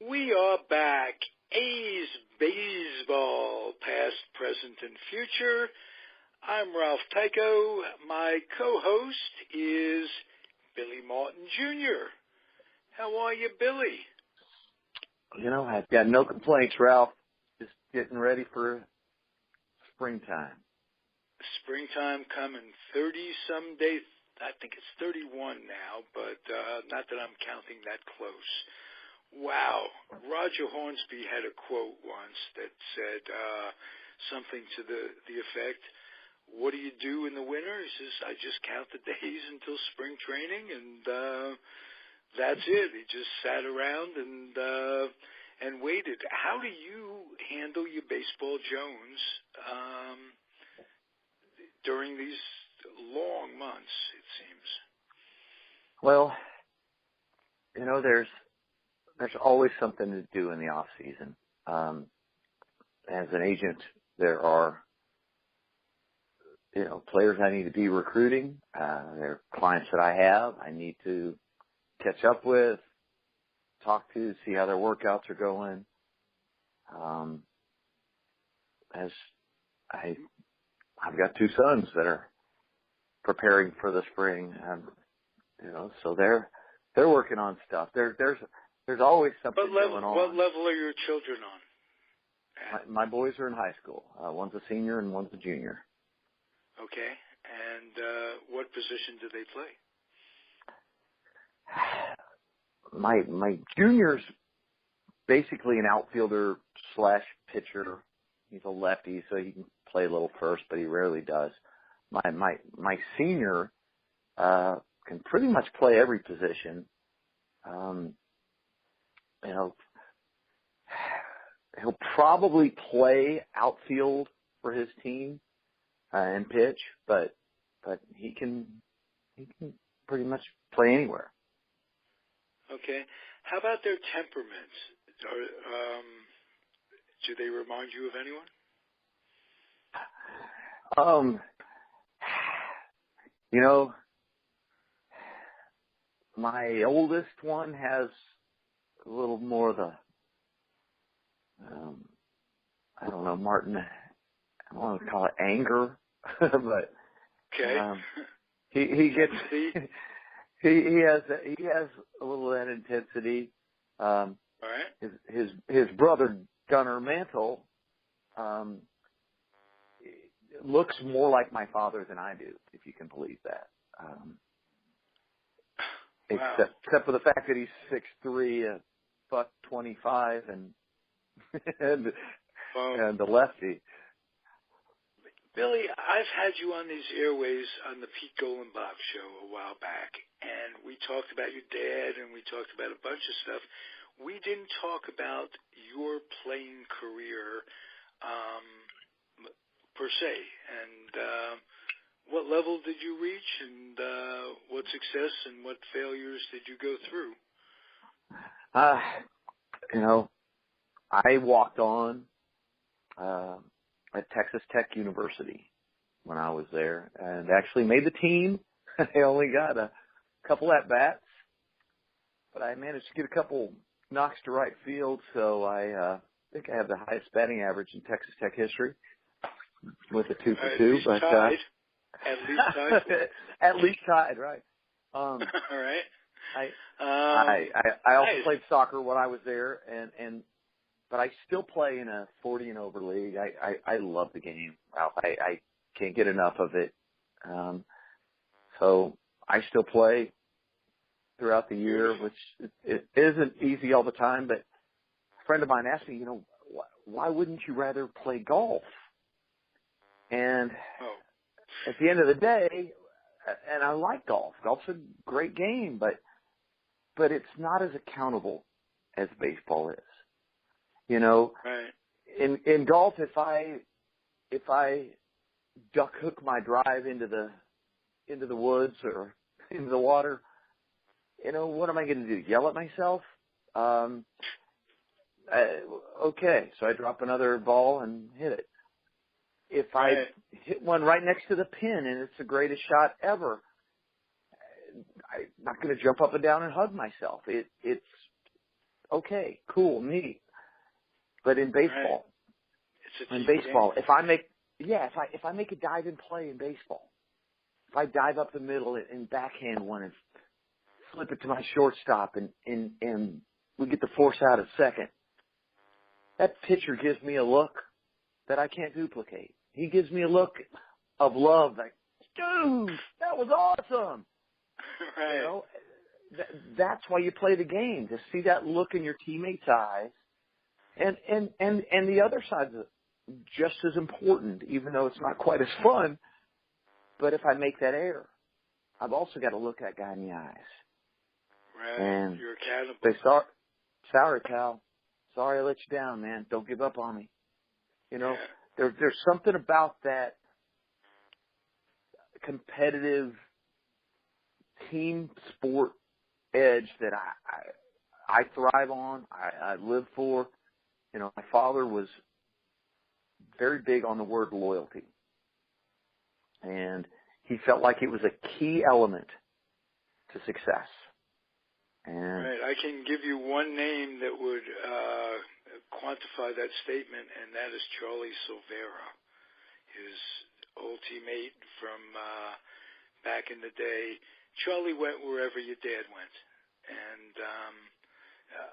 We are back. A's Baseball, past, present, and future. I'm Ralph Tyko. My co-host is Billy Martin Jr. How are you, Billy? I've got no complaints, Ralph. Just getting ready for springtime. Springtime coming 30-some days. I think it's 31 now, but not that I'm counting that close. Wow. Roger Hornsby had a quote once that said something to the effect, what do you do in the winter? He says, I just count the days until spring training, and that's it. He just sat around and waited. How do you handle your baseball Jones during these long months, it seems? Well, there's always something to do in the off season. As an agent, there are, players I need to be recruiting. There are clients that I have I need to catch up with, talk to, see how their workouts are going. As I've got two sons that are preparing for the spring, so they're working on stuff. There's always something going on. What level are your children on? My boys are in high school. One's a senior and one's a junior. Okay. And what position do they play? My junior's basically an outfielder / pitcher. He's a lefty, so he can play a little first, but he rarely does. My senior can pretty much play every position. He'll probably play outfield for his team and pitch, but he can pretty much play anywhere. Okay. How about their temperaments? Do they remind you of anyone? My oldest one has a little more of the, I don't know, Martin, I don't want to call it anger, but okay. He gets he has a little of that intensity. All right. His brother Gunnar Mantle looks more like my father than I do, if you can believe that. Wow. Except for the fact that he's 6'3", $125, and the lefty. Billy, I've had you on these airways on the Pete Golenbach show a while back, and we talked about your dad, and we talked about a bunch of stuff. We didn't talk about your playing career per se, and what level did you reach, and what success and what failures did you go through? I walked on at Texas Tech University when I was there, and actually made the team. I only got a couple at-bats, but I managed to get a couple knocks to right field, so I think I have the highest batting average in Texas Tech history with a 2 for 2. But at least tied. At least tied, right? All right. I also played soccer when I was there, but I still play in a 40 and over league. I love the game, Ralph. I can't get enough of it. So I still play throughout the year, which it isn't easy all the time. But a friend of mine asked me, why wouldn't you rather play golf? And at the end of the day, and I like golf. Golf's a great game, but it's not as accountable as baseball is. Right. In golf, if I duck hook my drive into the woods or into the water, what am I going to do? Yell at myself? Okay, so I drop another ball and hit it. If I hit one right next to the pin and it's the greatest shot ever, I'm not going to jump up and down and hug myself. It's okay, cool, neat. But in baseball, if I make a dive and play in baseball, if I dive up the middle and backhand one and flip it to my shortstop and we get the force out at second, that pitcher gives me a look that I can't duplicate. He gives me a look of love, like, dude, that was awesome. Right. You know, that's why you play the game, to see that look in your teammates' eyes. And the other side's just as important, even though it's not quite as fun. But if I make that error, I've also got to look that guy in the eyes. Right. And you're accountable. they sorry, pal. Sorry I let you down, man. Don't give up on me. You know, there's something about that competitive team sport edge that I thrive on. I live for. You know, my father was very big on the word loyalty. And he felt like it was a key element to success. And right. I can give you one name that would quantify that statement, and that is Charlie Silvera, his old teammate from back in the day. Charlie went wherever your dad went. And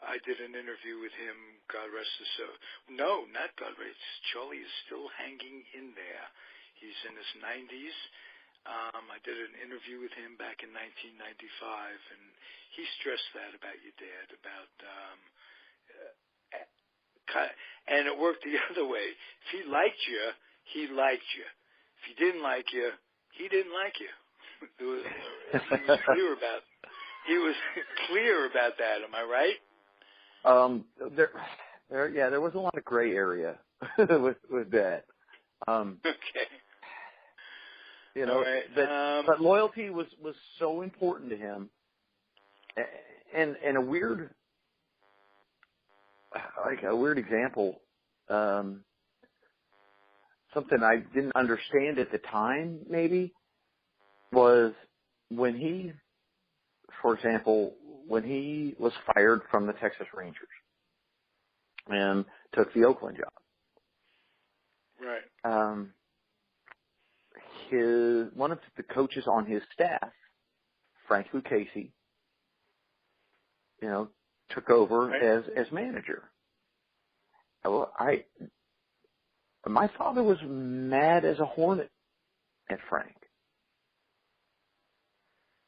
I did an interview with him, God rest his soul. No, not God rest. Charlie is still hanging in there. He's in his 90s. I did an interview with him back in 1995, and he stressed that about your dad, and it worked the other way. If he liked you, he liked you. If he didn't like you, he didn't like you. He was clear about that. Am I right? There was a lot of gray area with that. Okay. You know, right. but loyalty was so important to him, and a weird example, something I didn't understand at the time maybe was when he was fired from the Texas Rangers and took the Oakland job. Right. One of the coaches on his staff, Frank Lucchese, you know, took over as manager. Well, my father was mad as a hornet at Frank.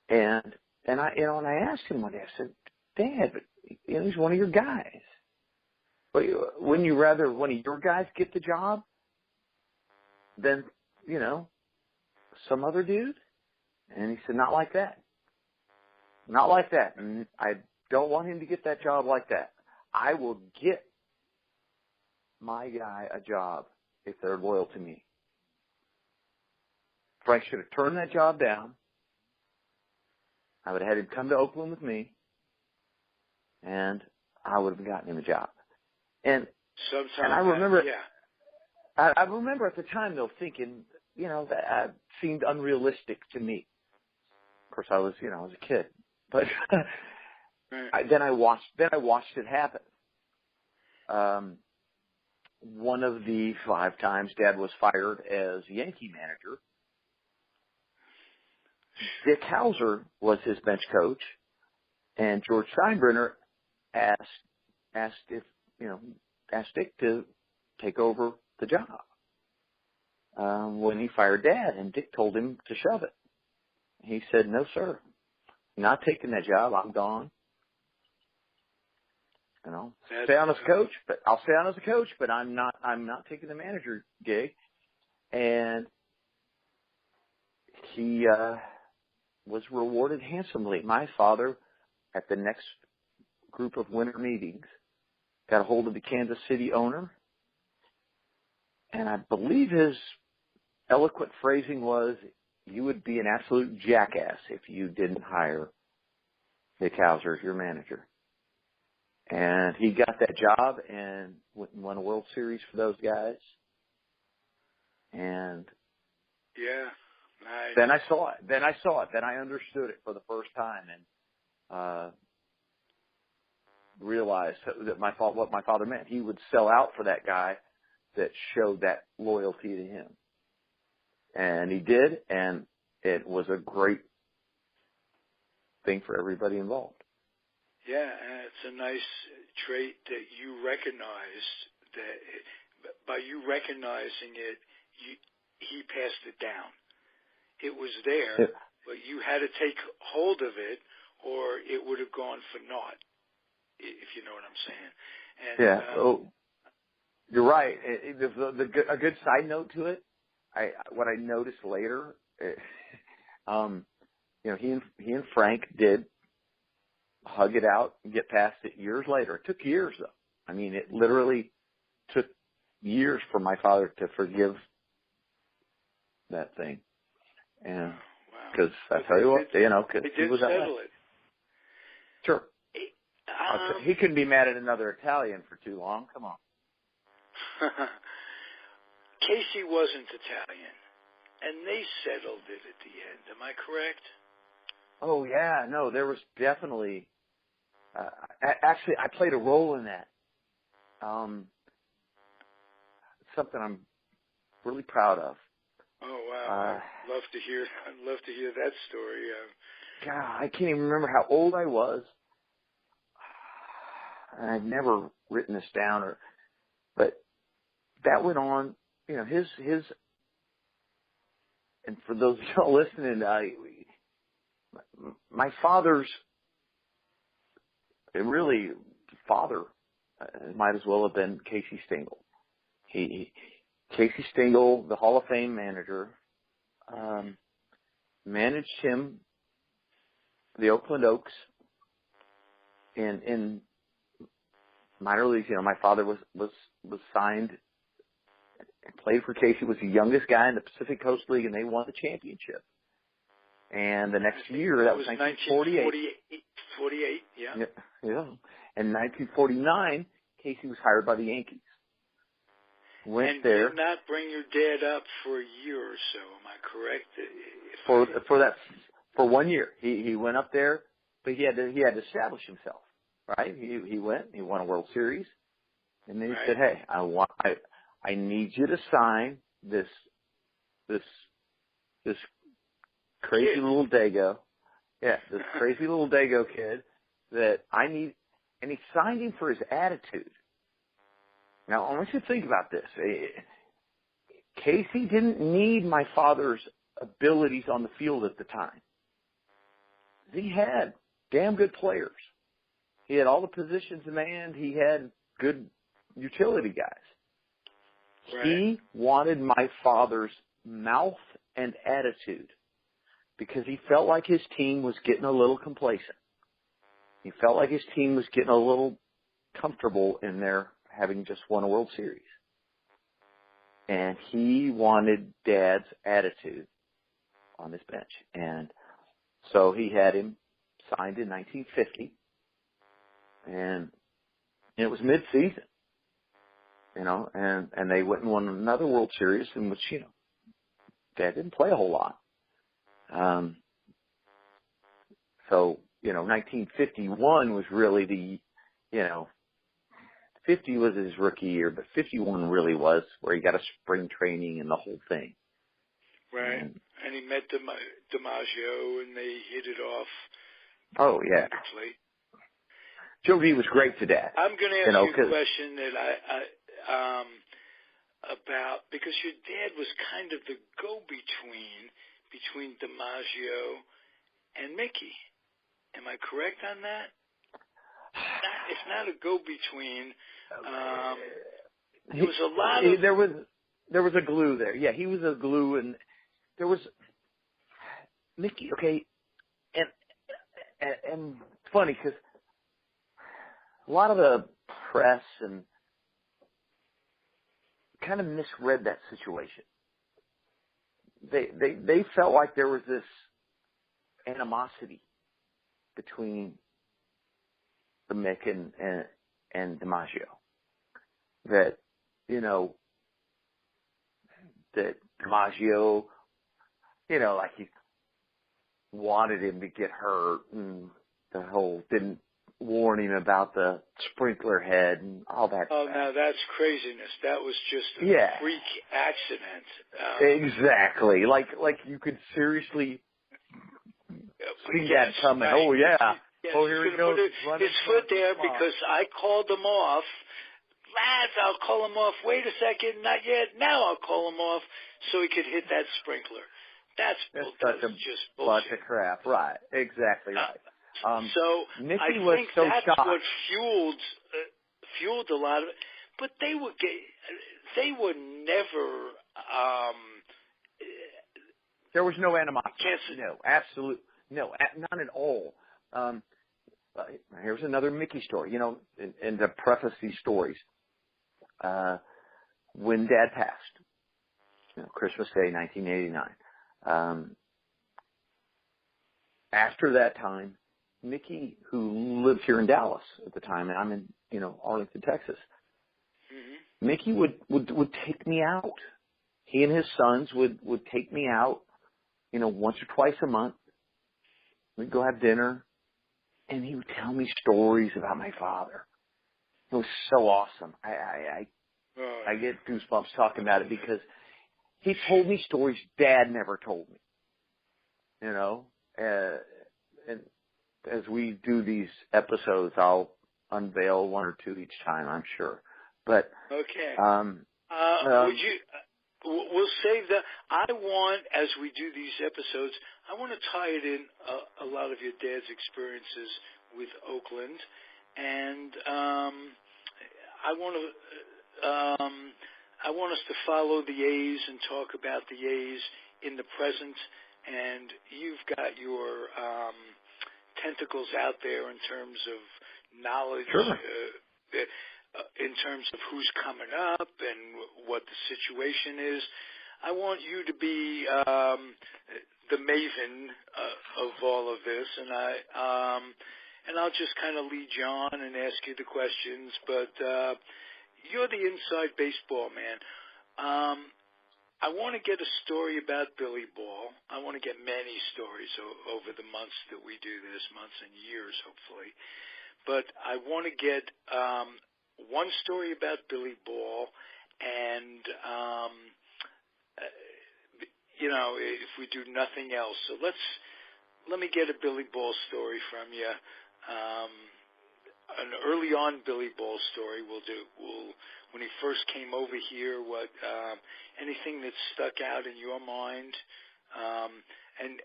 And I asked him one day, I said, Dad, but, you know, he's one of your guys. But wouldn't you rather one of your guys get the job than, you know, some other dude? And he said, not like that. Not like that. And I don't want him to get that job like that. I will get my guy a job if they're loyal to me. Frank should have turned that job down. I would have had him come to Oakland with me, and I would have gotten him a job. And I remember, I remember at the time though thinking, you know, that seemed unrealistic to me. Of course, I was a kid, but then I watched it happen. One of the 5 times Dad was fired as Yankee manager, Dick Hauser was his bench coach, and George Steinbrenner asked Dick to take over the job when he fired Dad, and Dick told him to shove it. He said, "No, sir, not taking that job. I'm gone. You know, stay on as coach, but I'll stay on as a coach, but I'm not taking the manager gig." And he was rewarded handsomely. My father, at the next group of winter meetings, got a hold of the Kansas City owner, and I believe his eloquent phrasing was, "You would be an absolute jackass if you didn't hire Dick Hauser as your manager." And he got that job and won a World Series for those guys. And yeah, nice. Then I saw it. Then I understood it for the first time. And realized that what my father meant. He would sell out for that guy that showed that loyalty to him. And he did, and it was a great thing for everybody involved. Yeah, and it's a nice trait that you recognized, that by you recognizing it, he passed it down. It was there, but you had to take hold of it, or it would have gone for naught, if you know what I'm saying. And, you're right. A good side note to it, what I noticed later, he and Frank did hug it out and get past it years later. It took years, though. I mean, it literally took years for my father to forgive that thing. And because I tell you what, because he was settle it. Sure. He couldn't be mad at another Italian for too long. Come on. Casey wasn't Italian, and they settled it at the end. Am I correct? Oh, yeah. No, there was definitely actually, I played a role in that. Something I'm really proud of. Oh, wow. I'd love to hear that story. God, I can't even remember how old I was. And I've never written this down, but that went on. His, and for those of y'all listening, my father's father might as well have been Casey Stengel. Casey Stengel, the Hall of Fame manager, managed him, the Oakland Oaks, in minor leagues. My father was signed and played for Casey. Was the youngest guy in the Pacific Coast League, and they won the championship. And the next year, that was 1948. 48, yeah. Yeah. In 1949, Casey was hired by the Yankees. Went there. Did not bring your dad up for a year or so. Am I correct? For 1 year, he went up there, but he had to establish himself, right? He went, he won a World Series, and then he said, "Hey, I need you to sign this crazy little Dago, this crazy little Dago kid that I need," and he signed him for his attitude. Now, I want you to think about this. Casey didn't need my father's abilities on the field at the time. He had damn good players. He had all the positions in hand. He had good utility guys. Right. He wanted my father's mouth and attitude because he felt like his team was getting a little complacent. He felt like his team was getting a little comfortable in their having just won a World Series. And he wanted Dad's attitude on his bench. And so he had him signed in 1950. And it was mid-season, and they went and won another World Series in which, Dad didn't play a whole lot. So, 1951 was really 50 was his rookie year, but 51 really was where he got a spring training and the whole thing. Right. And he met DiMaggio, and they hit it off. Oh, yeah. Perfectly. Joe V was great to Dad. I'm going to ask you a question that I about, because your dad was kind of the go-between DiMaggio and Mickey. Am I correct on that? It's not a go-between. There was a lot of... There was a glue there. Yeah, he was a glue, and there was Mickey. Okay, and it's funny because a lot of the press and kind of misread that situation. They felt like there was this animosity between the Mick and DiMaggio. That, that DiMaggio, like he wanted him to get hurt and the whole didn't warning about the sprinkler head and all that Oh, stuff. now that's craziness. That was just a freak accident. Exactly. Like you could seriously see that coming. Right. Oh, yeah. Yes, Oh, here he goes. His foot there because I called him off. Lads, I'll call him off. Wait a second, not yet. Now I'll call him off so he could hit that sprinkler. That's just bullshit. Bunch of crap. Right. Exactly right. So Mickey I was think so that's shocked. what fueled a lot of it. But they were never. There was no animosity. No, absolutely no, not at all. Here's another Mickey story. You know, and to preface these stories, when Dad passed, Christmas Day, 1989. After that time, Mickey, who lived here in Dallas at the time, and I'm in, Arlington, Texas. Mm-hmm. Mickey would take me out. He and his sons would take me out, once or twice a month. We'd go have dinner, and he would tell me stories about my father. It was so awesome. I get goosebumps talking about it because he told me stories Dad never told me. And as we do these episodes, I'll unveil one or two each time, I'm sure. But okay. Would you? We'll save that. I want, as we do these episodes, I want to tie it in a lot of your dad's experiences with Oakland, and I want us to follow the A's and talk about the A's in the present. And you've got your tentacles out there in terms of knowledge. Sure. In terms of who's coming up and what the situation is. I want you to be the maven of all of this, and I'll just kind of lead you on and ask you the questions, but you're the inside baseball man. I want to get a story about Billy Ball. I want to get many stories over the months that we do this, months and years, hopefully. But I want to get one story about Billy Ball, and if we do nothing else, so let me get a Billy Ball story from you. An early on Billy Ball story we'll when he first came over here. What anything that stuck out in your mind, and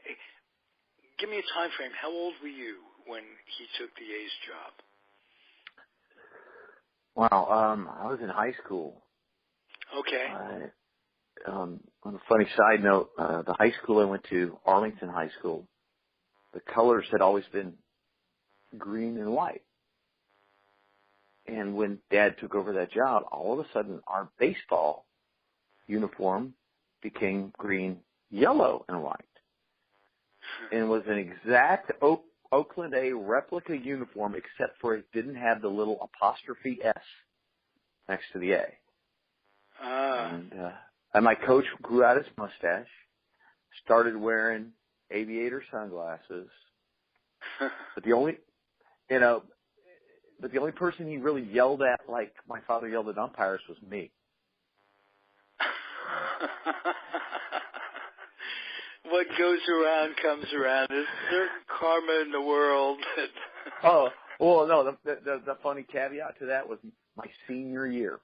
give me a time frame. How old were you when he took the A's job? Wow, I was in high school. Okay. On a funny side note, the high school I went to, Arlington High School, the colors had always been green and white. And when Dad took over that job, all of a sudden our baseball uniform became green, yellow, and white. And was an exact Oakland A replica uniform, except for it didn't have the little apostrophe S next to the A. And my coach grew out his mustache, started wearing aviator sunglasses. But the only person he really yelled at, like my father yelled at umpires, was me. What goes around comes around. There's certain karma in the world. Oh, well, no, the funny caveat to that was my senior year.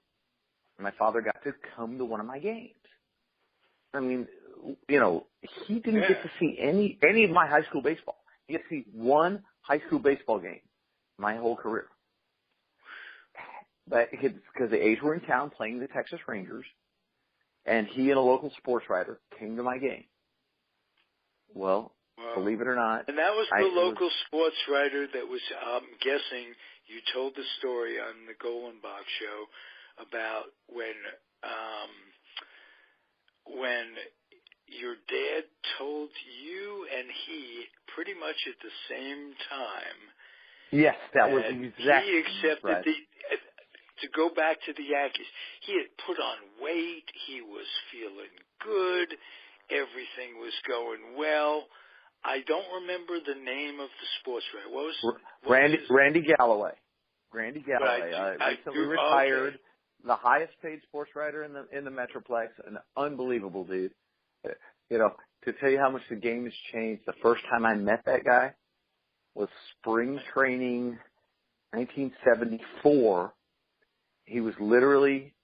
My father got to come to one of my games. I mean, he didn't get to see any of my high school baseball. He got to see one high school baseball game my whole career. But because the A's were in town playing the Texas Rangers, and he and a local sports writer came to my game. Well, believe it or not. And that was the local sports writer that was, I'm guessing, you told the story on the Golenbach show about when your dad told you and he pretty much at the same time. Yes, that was exactly. He accepted right. To go back to the Yankees. He had put on weight. He was feeling good. Everything was going well. I don't remember the name of the sports writer. What was Randy Galloway. Randy Galloway recently retired. Okay. The highest paid sports writer in the Metroplex, an unbelievable dude. You know, to tell you how much the game has changed, the first time I met that guy was spring training 1974. He was literally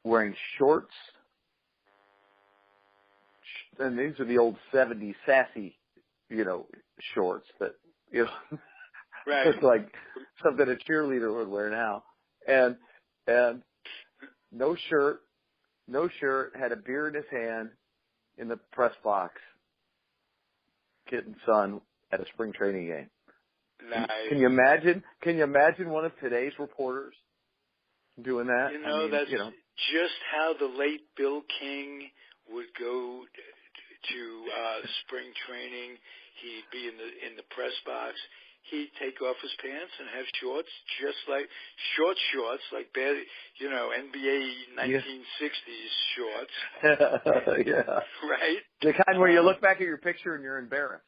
wearing shorts, and these are the old 70s sassy, shorts that, right. it's like something a cheerleader would wear now. And no shirt, had a beer in his hand in the press box, getting sun at a spring training game. Nice. Can you imagine one of today's reporters doing that? That's just how the late Bill King would go to spring training. He'd be in the press box. He'd take off his pants and have shorts, just like shorts, like bad, NBA 1960s shorts. Yeah. Right? The kind where you look back at your picture and you're embarrassed.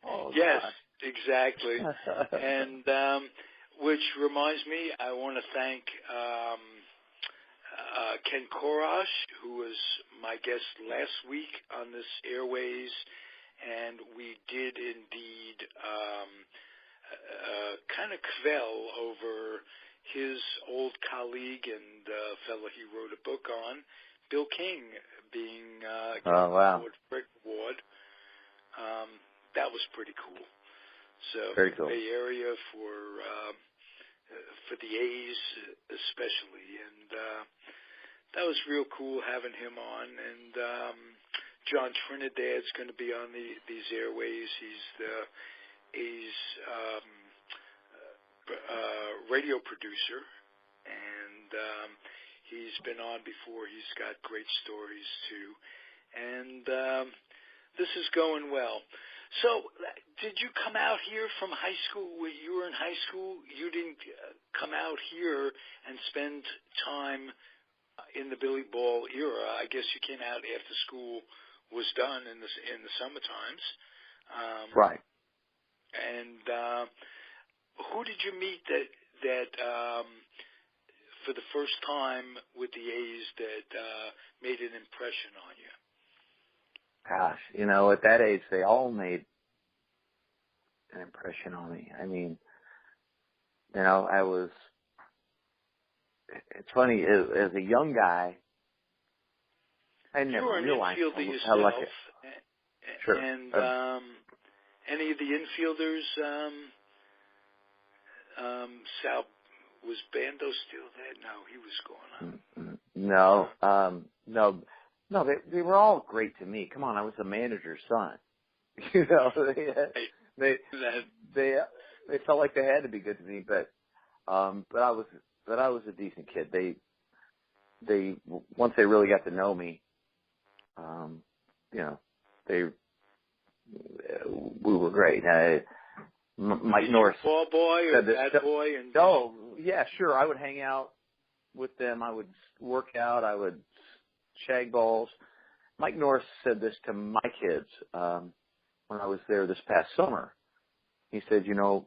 Oh, yes, God. Exactly. And which reminds me, I want to thank Ken Korash, who was my guest last week on this Airways, and we did indeed kind of quell over his old colleague and fellow he wrote a book on, Bill King, being given Frick Award. That was pretty cool. So very cool. Bay Area for the A's especially, and that was real cool having him on. And John Trinidad's going to be on these airways. He's the A's radio producer, and he's been on before. He's got great stories too, and this is going well. So, did you come out here from high school? When you were in high school, you didn't come out here and spend time in the Billy Ball era. I guess you came out after school was done in the summer times. Right. And who did you meet that for the first time with the A's that made an impression on you? Gosh, at that age, they all made an impression on me. I mean, it's funny, as a young guy, I never realized how lucky. Sure. And any of the infielders, Sal, was Bando still there? No, he was gone. No, they were all great to me. Come on, I was the manager's son. They felt like they had to be good to me, but I was a decent kid. They once they really got to know me, we were great. Mike Norris, ball boy or bad boy, and yeah, sure. I would hang out with them. I would work out. I would shag balls. Mike Norris said this to my kids when I was there this past summer. He said, your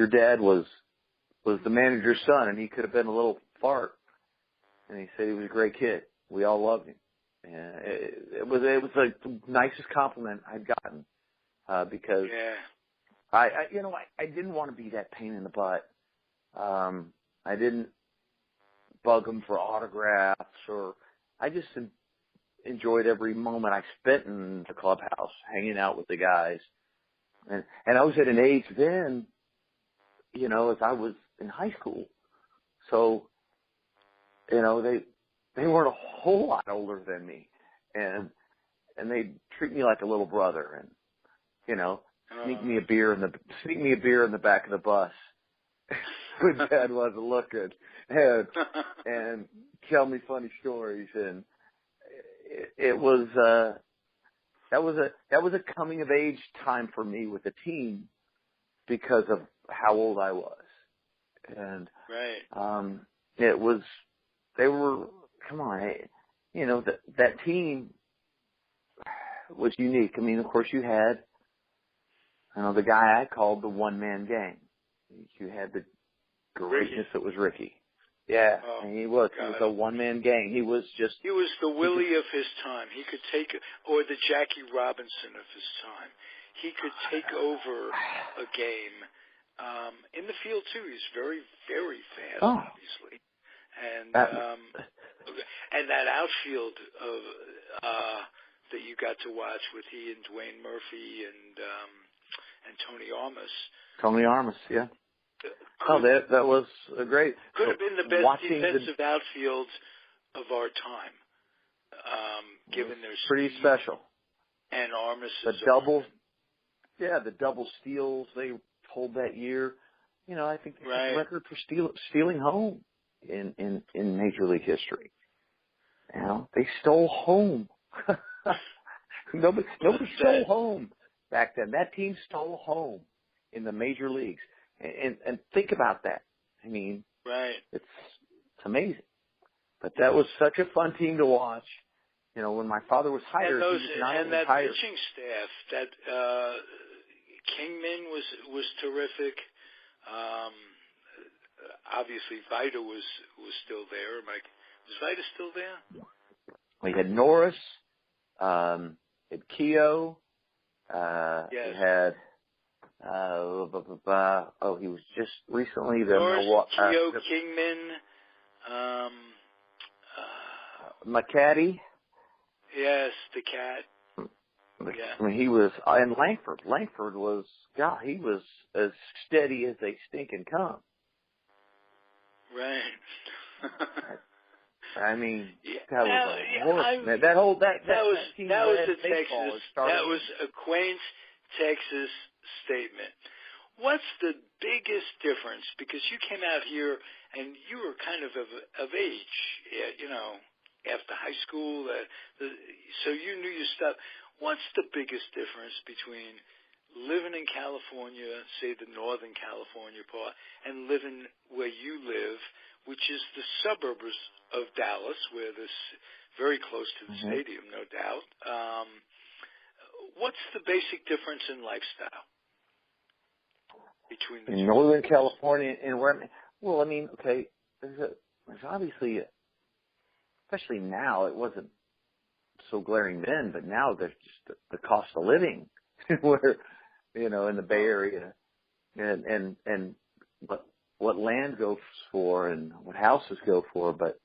dad was the manager's son, and he could have been a little fart. And he said he was a great kid. We all loved him. And it was like the nicest compliment I'd gotten because I didn't want to be that pain in the butt. I didn't bug him for autographs, or I just enjoyed every moment I spent in the clubhouse, hanging out with the guys. And I was at an age then, as I was in high school. So, they weren't a whole lot older than me. And they'd treat me like a little brother and, sneak me a beer in the back of the bus when Dad wasn't looking, and tell me funny stories. And it was that was a coming of age time for me with the team because of how old I was. And it was, they were, come on, that team was unique. I mean, of course, you had, the guy I called the one-man gang. You had the greatness that was Ricky. Yeah, and he was a one-man gang. He was the Willie of his time. He could take, or the Jackie Robinson of his time. He could take over a game. In the field, too, he's very, very fast, obviously. And that outfield of that you got to watch with he and Dwayne Murphy and Tony Armas. Tony Armas, yeah. That was great. Could have been the best defensive outfield of our time, given their pretty speed special. And Armas. The double steals they pulled that year. I think they set the record for stealing home in Major League history. They stole home. Nobody stole home back then. That team stole home in the major leagues. And think about that. I mean, it's amazing. But that was such a fun team to watch. When my father was hired, and that pitching staff, that Kingman was terrific. Obviously, Vida was still there. Was Vida still there? We had Norris, had Keogh. We had. He was just recently the Norris, Keogh, Kingman, McCaddy. Yes, the cat. Yeah. I mean, he was, and Langford. Langford was, he was as steady as they stinking come. Right. I mean, that was a horse, man. That was the Texas. That was a quaint Texas statement. What's the biggest difference? Because you came out here and you were kind of age, after high school, so you knew your stuff. What's the biggest difference between living in California, say the Northern California part, and living where you live, which is the suburbs of Dallas, where this very close to the stadium, no doubt. What's the basic difference in lifestyle between the two? Northern California and where? Well, I mean, okay, there's obviously, especially now, it wasn't so glaring then, but now there's just the cost of living, where in the Bay Area, and what land goes for and what houses go for, but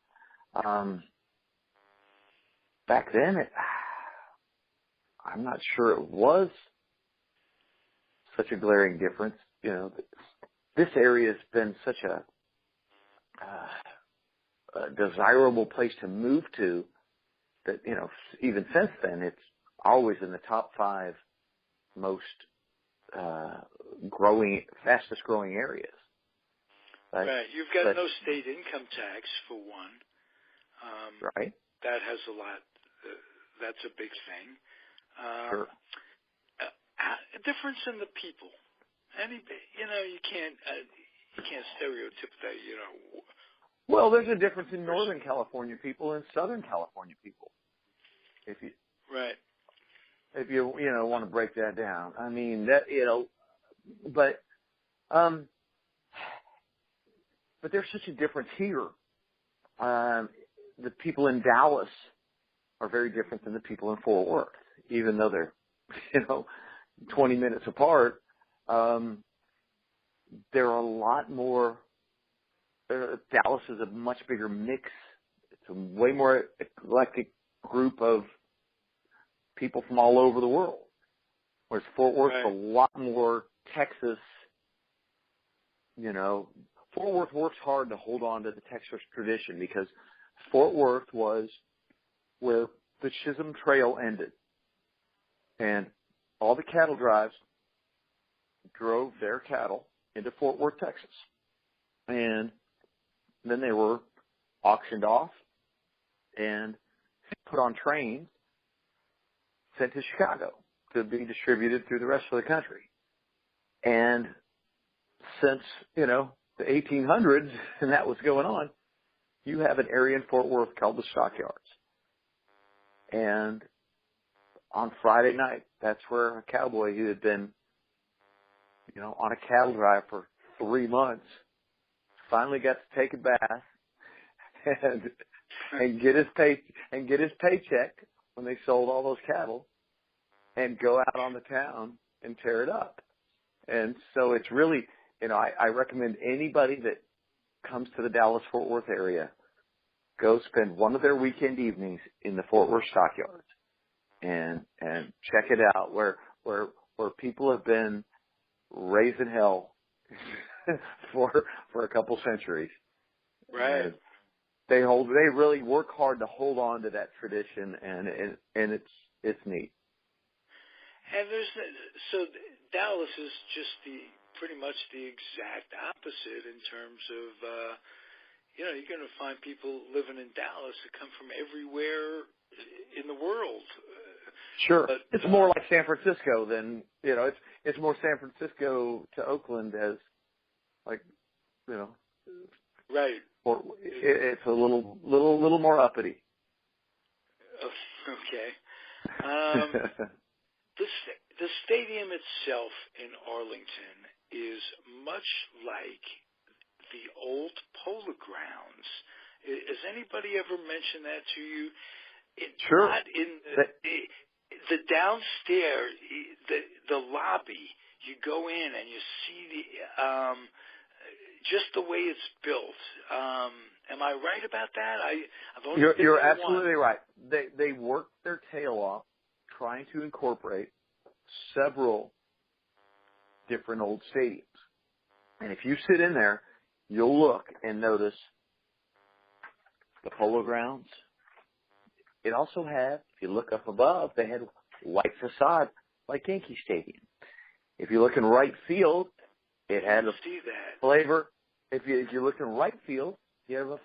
back then I'm not sure it was such a glaring difference. This area has been such a desirable place to move to that, even since then, it's always in the top 5 most fastest growing areas. Right. You've got no state income tax, for one. Right. That has a lot. That's a big thing. Sure. A difference in the people. You can't stereotype that. Well, there's a difference in Northern California people and Southern California people. If you want to break that down, I mean that but there's such a difference here. The people in Dallas are very different than the people in Fort Worth, even though they're 20 minutes apart. There are a lot more. Dallas is a much bigger mix. It's a way more eclectic group of people from all over the world. Whereas Fort Worth is a lot more Texas. Fort Worth works hard to hold on to the Texas tradition because Fort Worth was where the Chisholm Trail ended. And all the cattle drives drove their cattle into Fort Worth, Texas. And then they were auctioned off and put on trains, sent to Chicago to be distributed through the rest of the country. And since, the 1800s, and that was going on, you have an area in Fort Worth called the Stockyards. And on Friday night, that's where a cowboy who had been, on a cattle drive for 3 months finally got to take a bath and get his paycheck when they sold all those cattle and go out on the town and tear it up. And so it's really, I recommend anybody that comes to the Dallas-Fort Worth area, go spend one of their weekend evenings in the Fort Worth stockyards and check it out where people have been raising hell for a couple centuries. Right. And they really work hard to hold on to that tradition, and it's neat. And so Dallas is just pretty much the exact opposite in terms of, you're going to find people living in Dallas that come from everywhere in the world. Sure. But, it's more like San Francisco than, it's more San Francisco to Oakland as like, Right. Or it's a little more uppity. Okay. The stadium itself in Arlington is much like the old Polo Grounds. Has anybody ever mentioned that to you? Sure. Not in the downstairs, the lobby. You go in and you see just the way it's built. Am I right about that? I've only You're absolutely right. They worked their tail off trying to incorporate several different old stadiums. And if you sit in there, you'll look and notice the Polo Grounds. It also had, if you look up above, they had white facade like Yankee Stadium. If you look in right field, it had a flavor. If you look in right field, you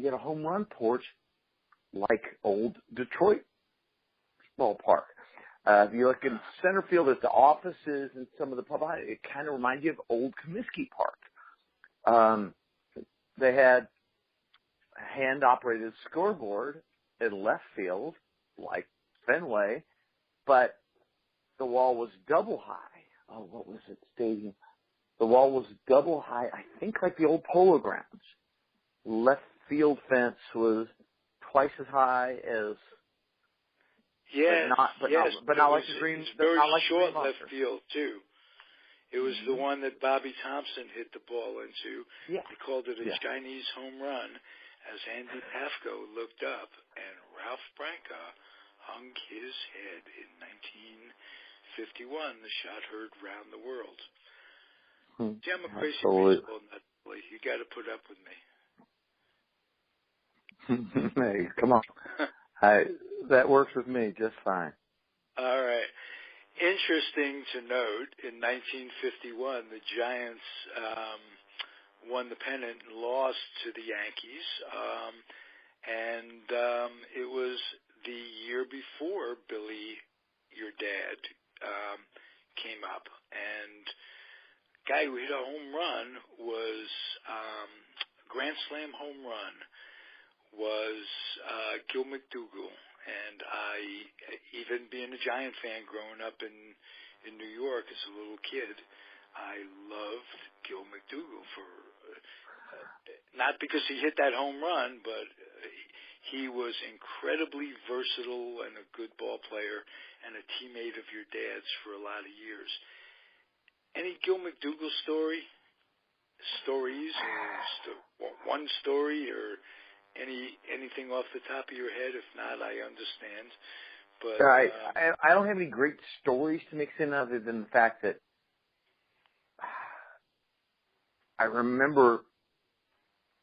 get a home run porch like old Detroit ballpark. If you look in center field at the offices and some of the pub, it kind of reminds you of old Comiskey Park. They had a hand-operated scoreboard in left field, like Fenway, but the wall was double high. Oh, what was it, stadium? The wall was double high, I think like the old Polo Grounds. Left field fence was twice as high as... Yes, but not like the green. It's very not like short the green left field too. It was the one that Bobby Thompson hit the ball into. Yeah. They called it a Chinese home run as Andy Pafko looked up and Ralph Branca hung his head in 1951. The shot heard round the world. See, I'm a crazy baseball nut. You got to put up with me. Hey, come on. That works with me just fine. All right. Interesting to note, in 1951, the Giants won the pennant and lost to the Yankees. It was the year before Billy, your dad, came up. And the guy who hit a home run was Grand Slam home run was Gil McDougall. And I, even being a Giant fan growing up in New York as a little kid, I loved Gil McDougall for, not because he hit that home run, but he was incredibly versatile and a good ball player and a teammate of your dad's for a lot of years. Any Gil McDougall stories, or one story, or anything off the top of your head? If not, I understand. But I don't have any great stories to mix in other than the fact that I remember,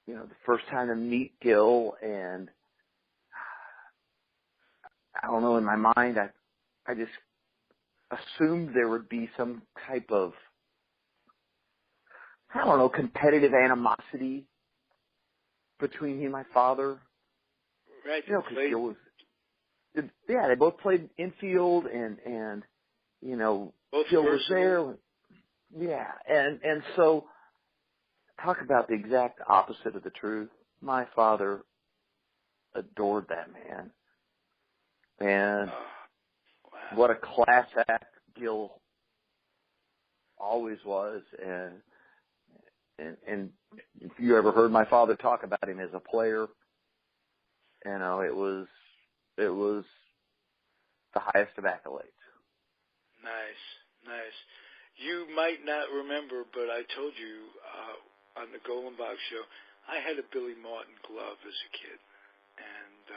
the first time to meet Gil, and I don't know, in my mind, I just assumed there would be some type of, competitive animosity between he and my father. Right. Because Gil was, they both played infield, and both Gil was there. Yeah, and so talk about the exact opposite of the truth. My father adored that man, and what a class act Gil always was, and if you ever heard my father talk about him as a player, you know, it was the highest of accolades. Nice. You might not remember, but I told you on the Golden Box show, I had a Billy Martin glove as a kid, and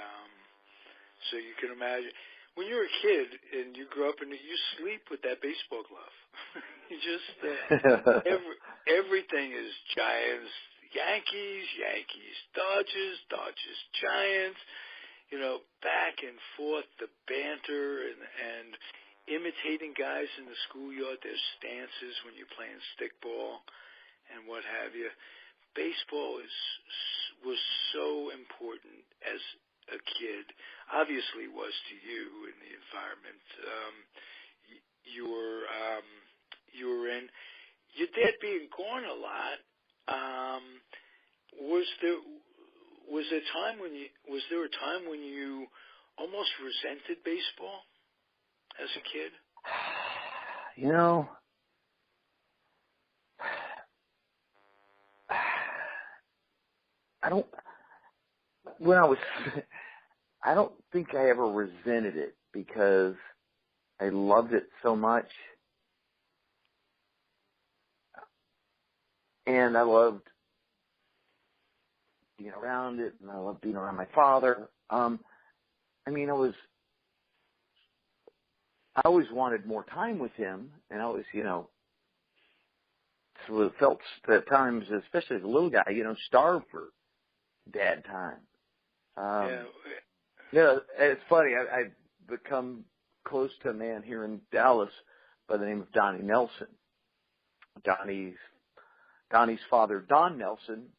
so you can imagine when you're a kid and you grow up and you sleep with that baseball glove. You just everything is Giants, Yankees, Dodgers, Giants. You know, back and forth, the banter and imitating guys in the schoolyard, their stances when you're playing stickball and what have you. Baseball was so important as a kid. Obviously, was to you in the environment you were in. Your dad being gone a lot. Was there a time when you almost resented baseball as a kid? You know, I don't think I ever resented it because I loved it so much. And I loved being around it, and I loved being around my father. I always wanted more time with him, and I always, so it felt at times, especially as a little guy, starved for dad time. Yeah, it's funny. I've become close to a man here in Dallas by the name of Donnie Nelson. Donnie's father, Don Nelson,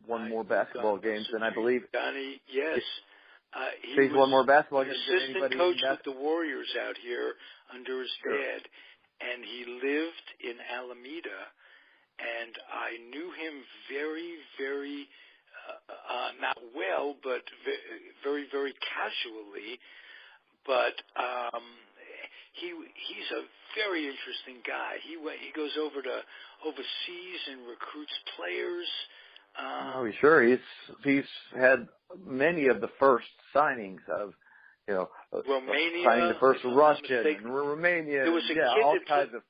won more basketball games than I believe. Donnie, yes. He's won more basketball games than assistant anybody. Coach with the Warriors out here under his dad, and he lived in Alameda, and I knew him very, very, not well, but very, very casually. But he's a very interesting guy. He goes over to overseas and recruits players. Sure. He's had many of the first signings of, Romania, signing the first Russian and Romania. There was a kid all kinds of.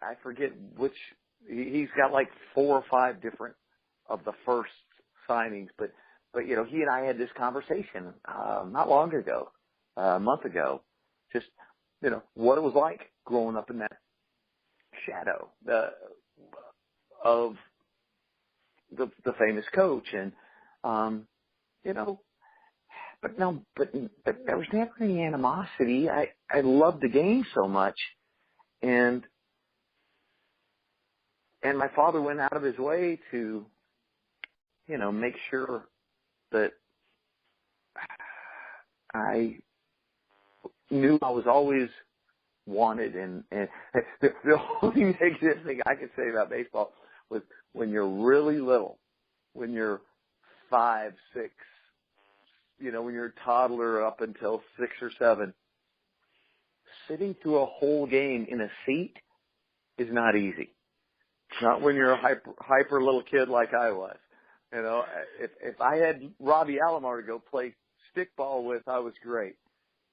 I forget which. He's got like 4 or 5 different of the first signings, but he and I had this conversation not long ago, a month ago, just what it was like growing up in that shadow of the famous coach, and but there was never any animosity. I loved the game so much, and my father went out of his way to make sure that I knew I was always wanted, and the only negative thing I could say about baseball was when you're really little, when you're 5, 6, when you're a toddler up until 6 or 7, sitting through a whole game in a seat is not easy. Not when you're a hyper little kid like I was. If I had Robbie Alomar to go play stickball with, I was great.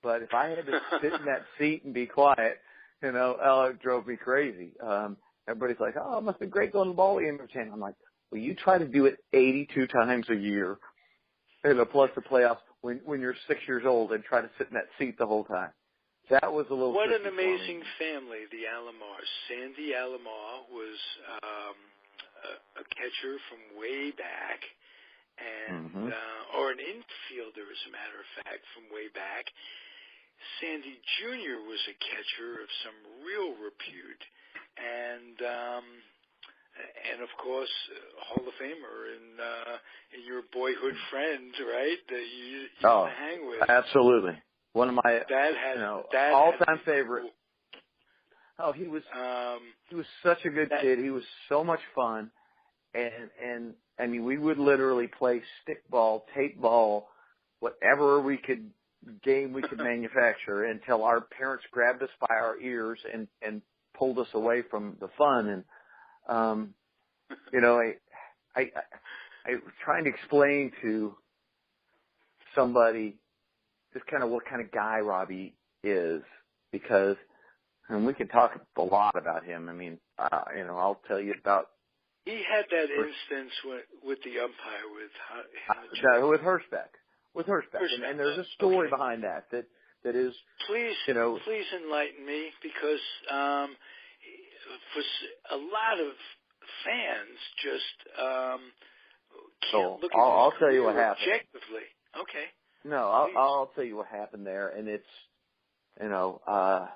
But if I had to sit in that seat and be quiet, it drove me crazy. Everybody's like, oh, it must have been great going to the ball game. I'm like, well, you try to do it 82 times a year, plus the playoffs when you're 6 years old and try to sit in that seat the whole time. That was a little. What an amazing family, the Alomars. Sandy Alomar was a catcher from way back, and or an infielder, as a matter of fact, from way back. Sandy Jr. was a catcher of some real repute, and of course, Hall of Famer and your boyhood friend, right? That you used to hang with. Absolutely, one of my all-time favorite. Oh, he was such a good kid. He was so much fun, and I mean, we would literally play stickball, tape ball, whatever we could game we could manufacture until our parents grabbed us by our ears and pulled us away from the fun. And, I was trying to explain to somebody just kind of what kind of guy Robbie is, because, and we can talk a lot about him. I mean, I'll tell you about. He had that instance with the umpire with Hirschbeck. And there's a story behind that is. Please enlighten me, because for a lot of fans just can't look at I'll tell you what happened. Objectively. Okay. No, I'll tell you what happened there, and it's, all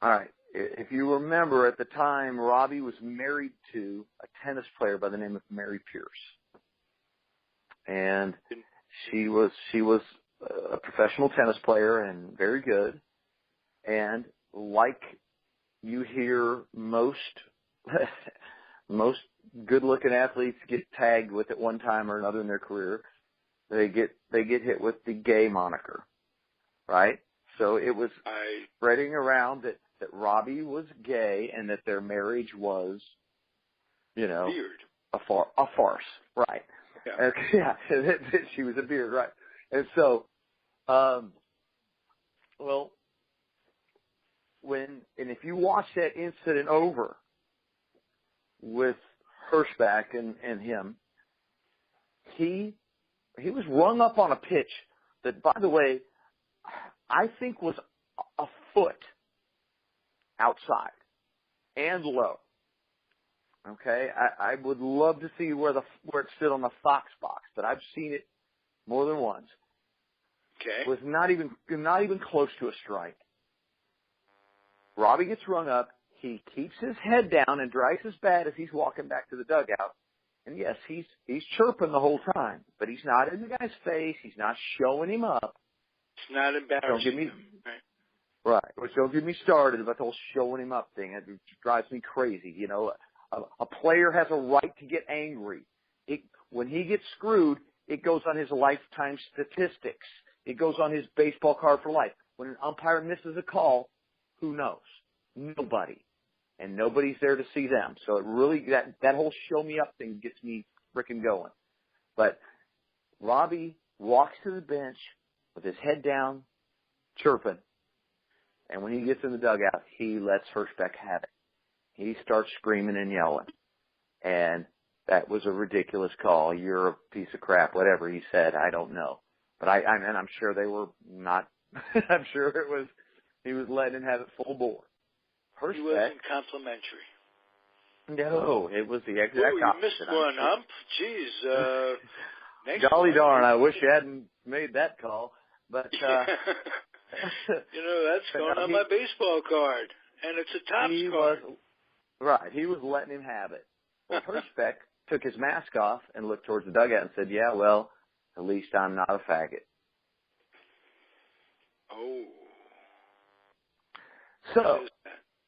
right. If you remember, at the time, Robbie was married to a tennis player by the name of Mary Pierce, and she was a professional tennis player and very good. And like you hear most good-looking athletes get tagged with at one time or another in their career, they get hit with the gay moniker, right? So it was spreading around that Robbie was gay and that their marriage was, beard. a farce, right? Yeah. Yeah, she was a beard, right? And so, if you watch that incident over with Hirschbeck and him, he was rung up on a pitch that, by the way, I think was a foot outside and low. Okay, I would love to see where it stood on the Fox box, but I've seen it more than once. Okay, it was not even close to a strike. Robbie gets rung up. He keeps his head down and drags his bat as he's walking back to the dugout. And yes, he's chirping the whole time, but he's not in the guy's face. He's not showing him up. It's not embarrassing him. Right. Which don't get me started about the whole showing him up thing. It drives me crazy. A player has a right to get angry. When he gets screwed, it goes on his lifetime statistics. It goes on his baseball card for life. When an umpire misses a call, who knows? Nobody. And nobody's there to see them. So it really, that whole show me up thing gets me frickin' going. But Robbie walks to the bench with his head down, chirping. And when he gets in the dugout, he lets Hirschbeck have it. He starts screaming and yelling. And that was a ridiculous call. You're a piece of crap, whatever he said. I don't know. But I'm sure they were not, I'm sure he was letting him have it full bore. Hirschbeck, he wasn't complimentary. No, it was the exact opposite. opposite. You missed one, Hump. Jeez. Next Golly one. darn, I wish you hadn't made that call. But, that's going on my baseball card. And it's a Topps card. Right, he was letting him have it. Well, Hirschbeck took his mask off and looked towards the dugout and said, yeah, well, at least I'm not a faggot. Oh. So,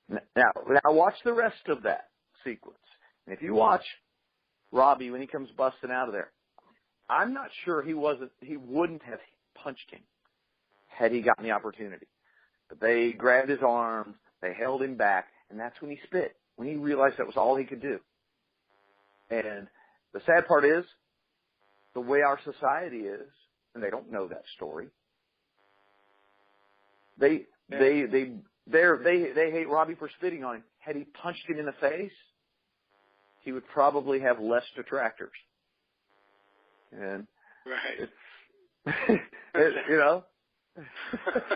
now watch the rest of that sequence. And if you watch Robbie when he comes busting out of there, I'm not sure he wouldn't have punched him had he gotten the opportunity. But they grabbed his arms, they held him back, and that's when he spit, when he realized that was all he could do. And the sad part is, the way our society is, and they don't know that story, they hate Robbie for spitting on him. Had he punched him in the face, he would probably have less detractors. And right.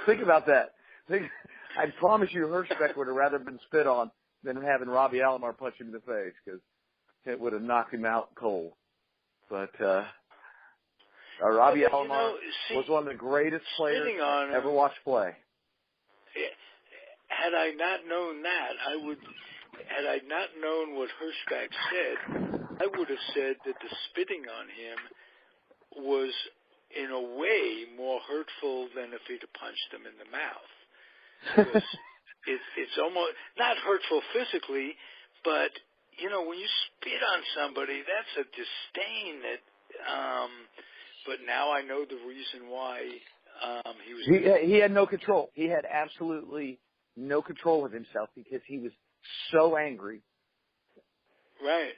Think about that. I promise you Hirschbeck would have rather been spit on than having Robbie Alomar punch him in the face, because it would have knocked him out cold. But Robbie Alomar was one of the greatest players I've ever watched play. Had I not known that, had I not known what Hirschbeck said, I would have said that the spitting on him was, in a way, more hurtful than if he'd have punched him in the mouth. Because it's almost, not hurtful physically, but, when you spit on somebody, that's a disdain that but now I know the reason why he was. He had no control. He had absolutely no control of himself because he was so angry. Right.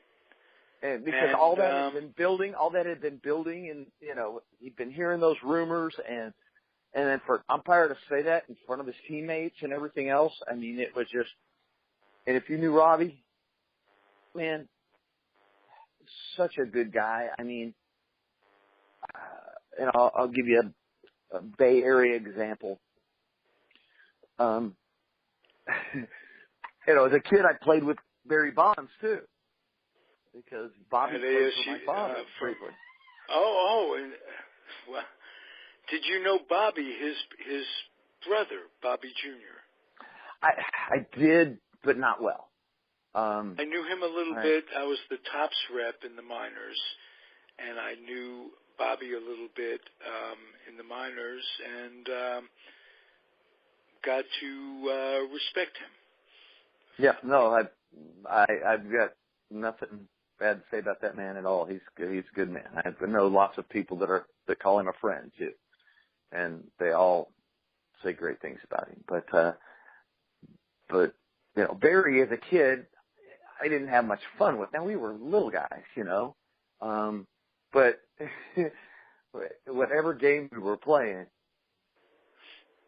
And because all that had been building, and he'd been hearing those rumors, and then for an umpire to say that in front of his teammates and everything else, I mean, it was just. And if you knew Robbie, man, such a good guy. I mean, and I'll give you a Bay Area example. As a kid, I played with Barry Bonds too, because Bobby played for my father frequently. And well, did you know Bobby, his brother, Bobby Jr.? I did, but not well. I knew him a little bit. I was the tops rep in the minors, and I knew Bobby a little bit in the minors, and got to respect him. Yeah, no, I've got nothing bad to say about that man at all. He's a good man. I know lots of people that call him a friend too, and they all say great things about him. But Barry as a kid, I didn't have much fun with. Now we were little guys, but whatever game we were playing,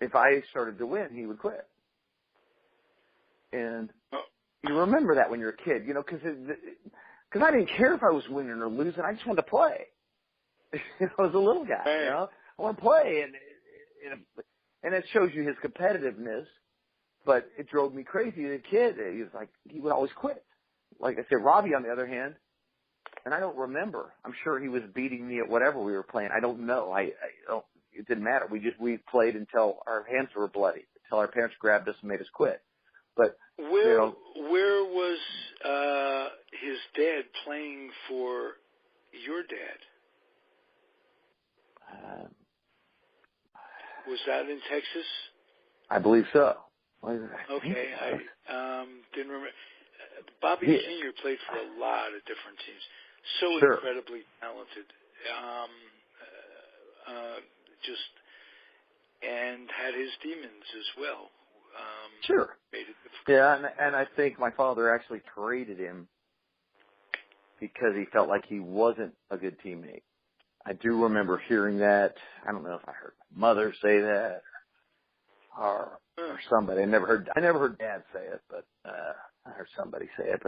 if I started to win, he would quit. And you remember that when you're a kid, because I didn't care if I was winning or losing. I just wanted to play. I was a little guy, I want to play, and it shows you his competitiveness. But it drove me crazy as a kid. He would always quit. Like I said, Robbie, on the other hand, and I don't remember. I'm sure he was beating me at whatever we were playing. I don't know. It didn't matter. We played until our hands were bloody, until our parents grabbed us and made us quit. But where was his dad playing for your dad? Was that in Texas? I believe so. Okay, I didn't remember. Bobby Sr. played for a lot of different teams. So incredibly talented. And had his demons as well. Made it difficult. Yeah, and I think my father actually traded him because he felt like he wasn't a good teammate. I do remember hearing that. I don't know if I heard my mother say that or somebody. I never heard Dad say it, but I heard somebody say it.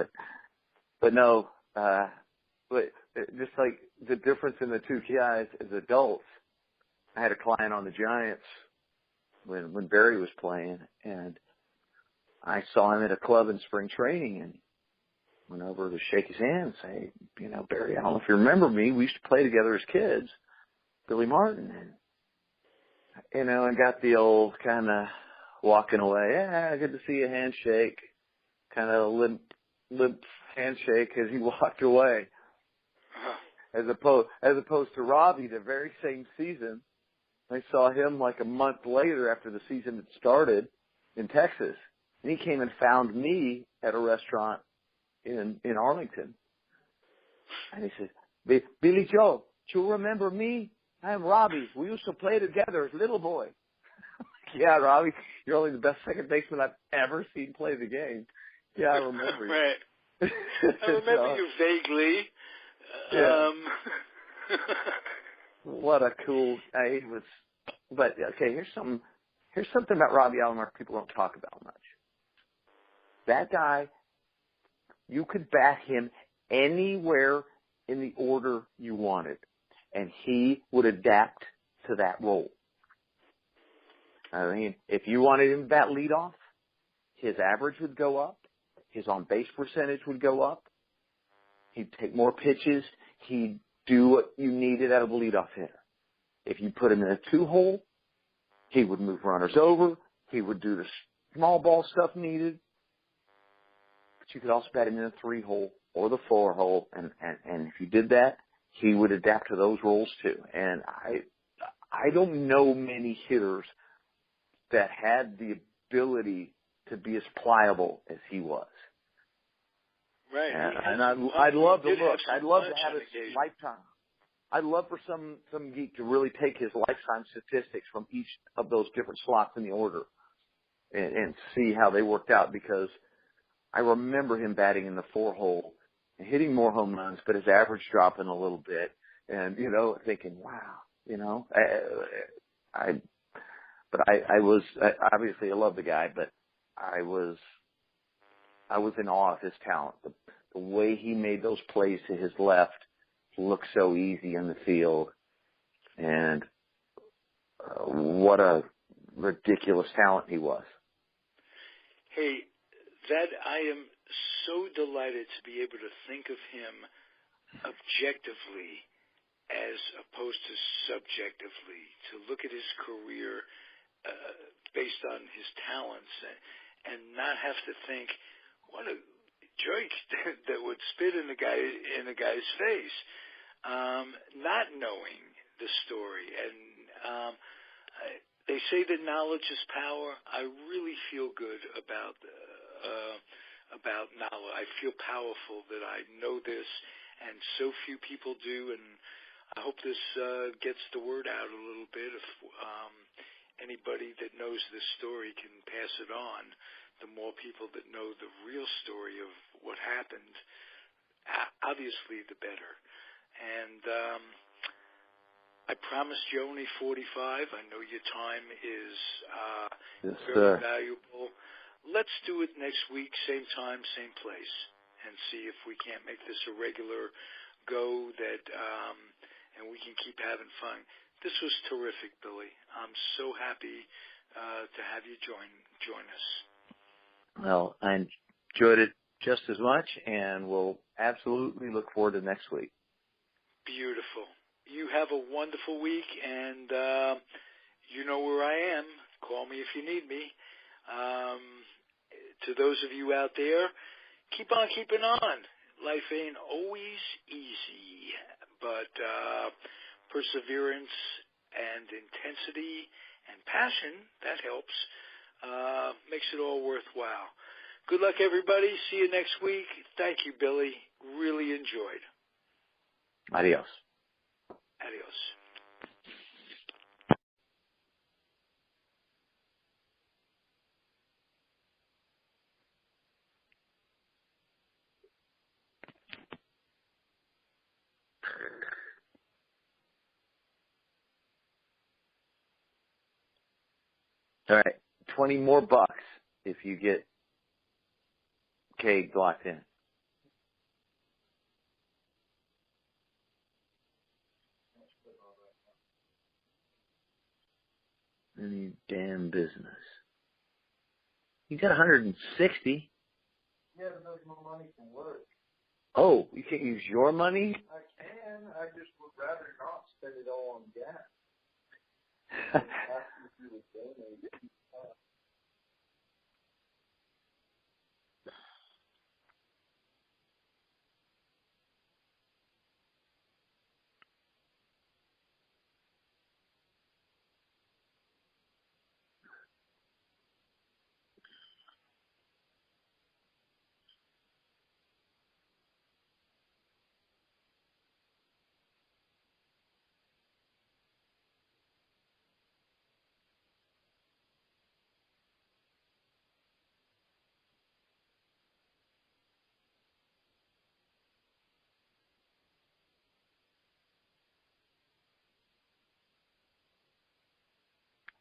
But no, but just like the difference in the two guys as adults. I had a client on the Giants when Barry was playing, and I saw him at a club in spring training and went over to shake his hand and say, Barry, I don't know if you remember me. We used to play together as kids, Billy Martin. And, and got the old kind of walking away. Yeah, good to see you handshake, kind of limp handshake as he walked away. As opposed to Robbie, the very same season, I saw him like a month later after the season had started in Texas. And he came and found me at a restaurant in Arlington. And he said, Billy Joe, do you remember me? I'm Robbie. We used to play together as little boy. Yeah, Robbie, you're only the best second baseman I've ever seen play the game. Yeah, I remember you. Right. I remember you vaguely. Yeah. What a cool guy he was. But okay, here's something about Robbie Alomar people don't talk about much. That guy, you could bat him anywhere in the order you wanted, and he would adapt to that role. I mean, if you wanted him to bat leadoff, his average would go up, his on-base percentage would go up, he'd take more pitches, he'd do what you needed out of a leadoff hitter. If you put him in a two-hole, he would move runners over, he would do the small ball stuff needed, but you could also bat him in a three-hole or the four-hole, and if you did that, he would adapt to those roles too. And I don't know many hitters that had the ability to be as pliable as he was. Right. And I'd love to look. I'd love to have his lifetime. I'd love for some geek to really take his lifetime statistics from each of those different slots in the order and see how they worked out, because I remember him batting in the 4-hole and hitting more home runs, but his average dropping a little bit, and thinking, wow, I was obviously, I love the guy, but I was in awe of his talent. The way he made those plays to his left look so easy in the field, and what a ridiculous talent he was. Hey, that I am so delighted to be able to think of him objectively as opposed to subjectively, to look at his career based on his talents and not have to think, what a jerk that would spit in a guy's face, not knowing the story. And they say that knowledge is power. I really feel good about knowledge. I feel powerful that I know this, and so few people do. And I hope this gets the word out a little bit. If anybody that knows this story can pass it on, the more people that know the real story of what happened, obviously the better. And I promised you only 45. I know your time is very valuable. Let's do it next week, same time, same place, and see if we can't make this a regular go that and we can keep having fun. This was terrific, Billy. I'm so happy to have you join us. Well, I enjoyed it just as much, and we'll absolutely look forward to next week. Beautiful. You have a wonderful week, and you know where I am. Call me if you need me. To those of you out there, keep on keeping on. Life ain't always easy, but perseverance and intensity and passion, that helps, makes it all worthwhile. Good luck, everybody. See you next week. Thank you, Billy. Really enjoyed. Adios. Adios. All right, $20 more if you get Cade locked in. Any damn business. You got 160. Yeah, but there's no money from work. Oh, you can't use your money? I can. I just would rather not spend it all on gas.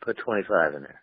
Put 25 in there.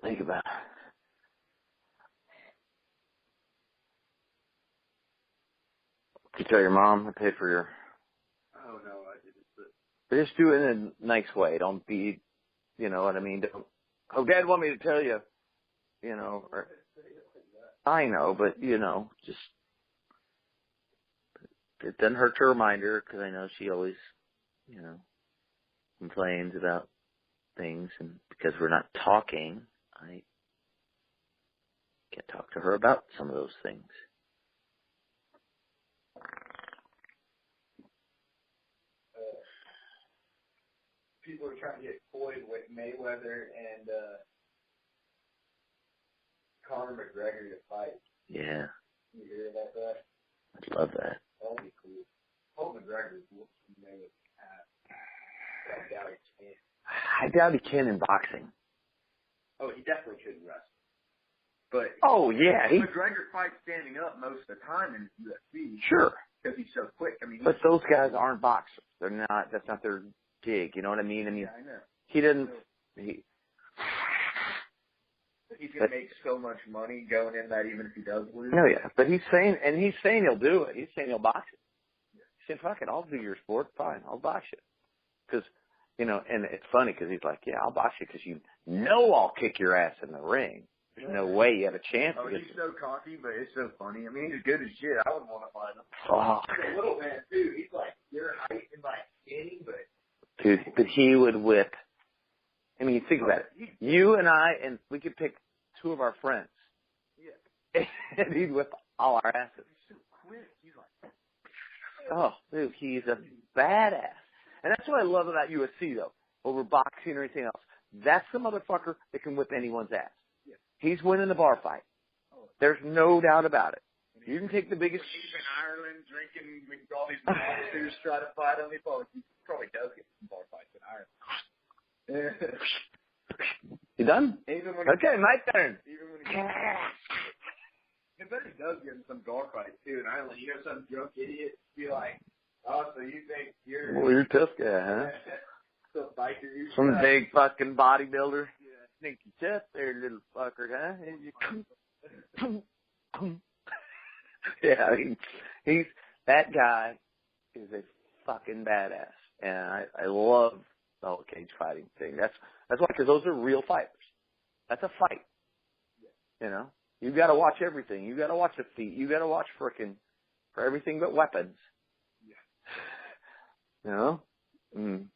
Think about it. Did you tell your mom I paid for your... Oh, no, I didn't. But just do it in a nice way. Don't be, you know what I mean? Don't, oh, Dad want me to tell you, you know, or, I know, but, you know, just, it doesn't hurt to remind her because I know she always, you know, complains about things, and because we're not talking, I can't talk to her about some of those things. People are trying to get Floyd with Mayweather and Conor McGregor to fight. Yeah. You hear about that? I'd love that. That would be cool. Hope McGregor's whooping Mayweather's ass. I doubt he can. I doubt he can in boxing. Oh, he definitely could wrestle. But oh yeah, McGregor fights standing up most of the time in UFC. Sure. Because he's so quick. I mean, but those guys aren't boxers. They're not. That's not their gig. You know what I mean? I mean, yeah, I know. he didn't. He's gonna make so much money going in that even if he does lose. No, yeah, but he's saying he'll do it. He's saying he'll box it. He said, "Fuck it, I'll do your sport. Fine, I'll box it." Because, you know, and it's funny because he's like, "Yeah, I'll box you because you know I'll kick your ass in the ring. There's no way you have a chance." Oh, he's so cocky, but it's so funny. I mean, he's good as shit. I wouldn't want to fight him. Fuck. He's a little man too. He's like your height and like skinny, but dude, but he would whip. I mean, think about it. You and I, and we could pick two of our friends. Yeah. And he'd whip all our asses. He's so quick. He's like, oh, dude, he's a badass. And that's what I love about UFC, though, over boxing or anything else. That's the motherfucker that can whip anyone's ass. Yeah. He's winning the bar fight. There's no doubt about it. You can take the biggest... He's in Ireland drinking with all these monsters trying to fight him. He probably does get some bar fights in Ireland. You done? Okay, my turn. Even when I bet he does get in some bar fights too in Ireland. You know, some drunk idiot be like, "Oh, so you think you're?" Well, you're a tough guy, huh? Some biker. Some big fucking bodybuilder. Yeah. Sneaky chest there, little fucker, huh? Yeah, I mean, that guy is a fucking badass, and I love the whole cage fighting thing. That's why, because those are real fighters. That's a fight. You know, you got to watch everything. You got to watch the feet. You got to watch for everything but weapons. You know, and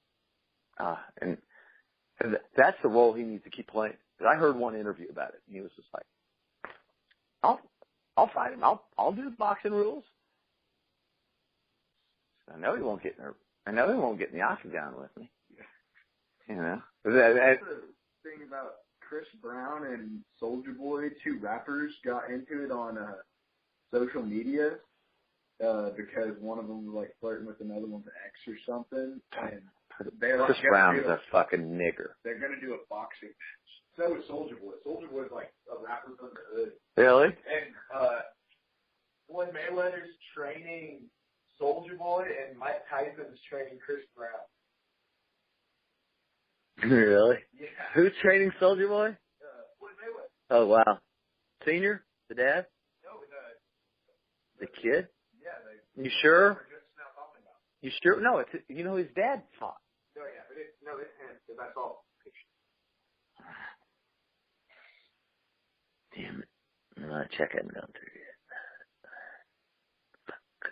that's the role he needs to keep playing. I heard one interview about it, and he was just like, I'll fight him. I'll do the boxing rules. I know he won't get in the octagon with me. You know. That's the thing about Chris Brown and Soulja Boy, two rappers, got into it on social media because one of them was like flirting with another one's ex or something. And Chris Brown's a fucking nigger. They're gonna do a boxing match. So is Soulja Boy. Soulja Boy's like a rapper from the hood. Really? And Floyd Mayweather's training Soulja Boy, and Mike Tyson's training Chris Brown. Really? Yeah. Who's training Soulja Boy? Floyd Mayweather. Oh, wow. Senior? The dad? No, the kid? Yeah. You sure? We're just now talking about. You sure? No, it's, you know, his dad fought. No, yeah, but it's him, so that's all. Damn it. I'm not checking down through yet. Fuck.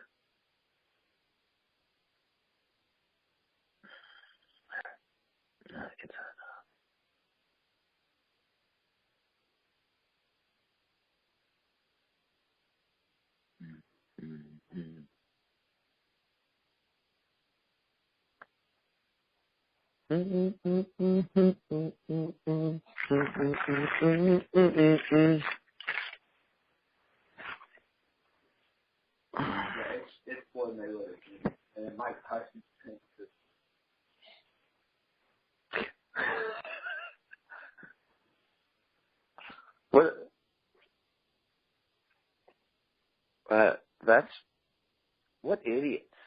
No, I can sign off. Yeah, it's Floyd Mayweather and Mike Tyson. That's what idiots.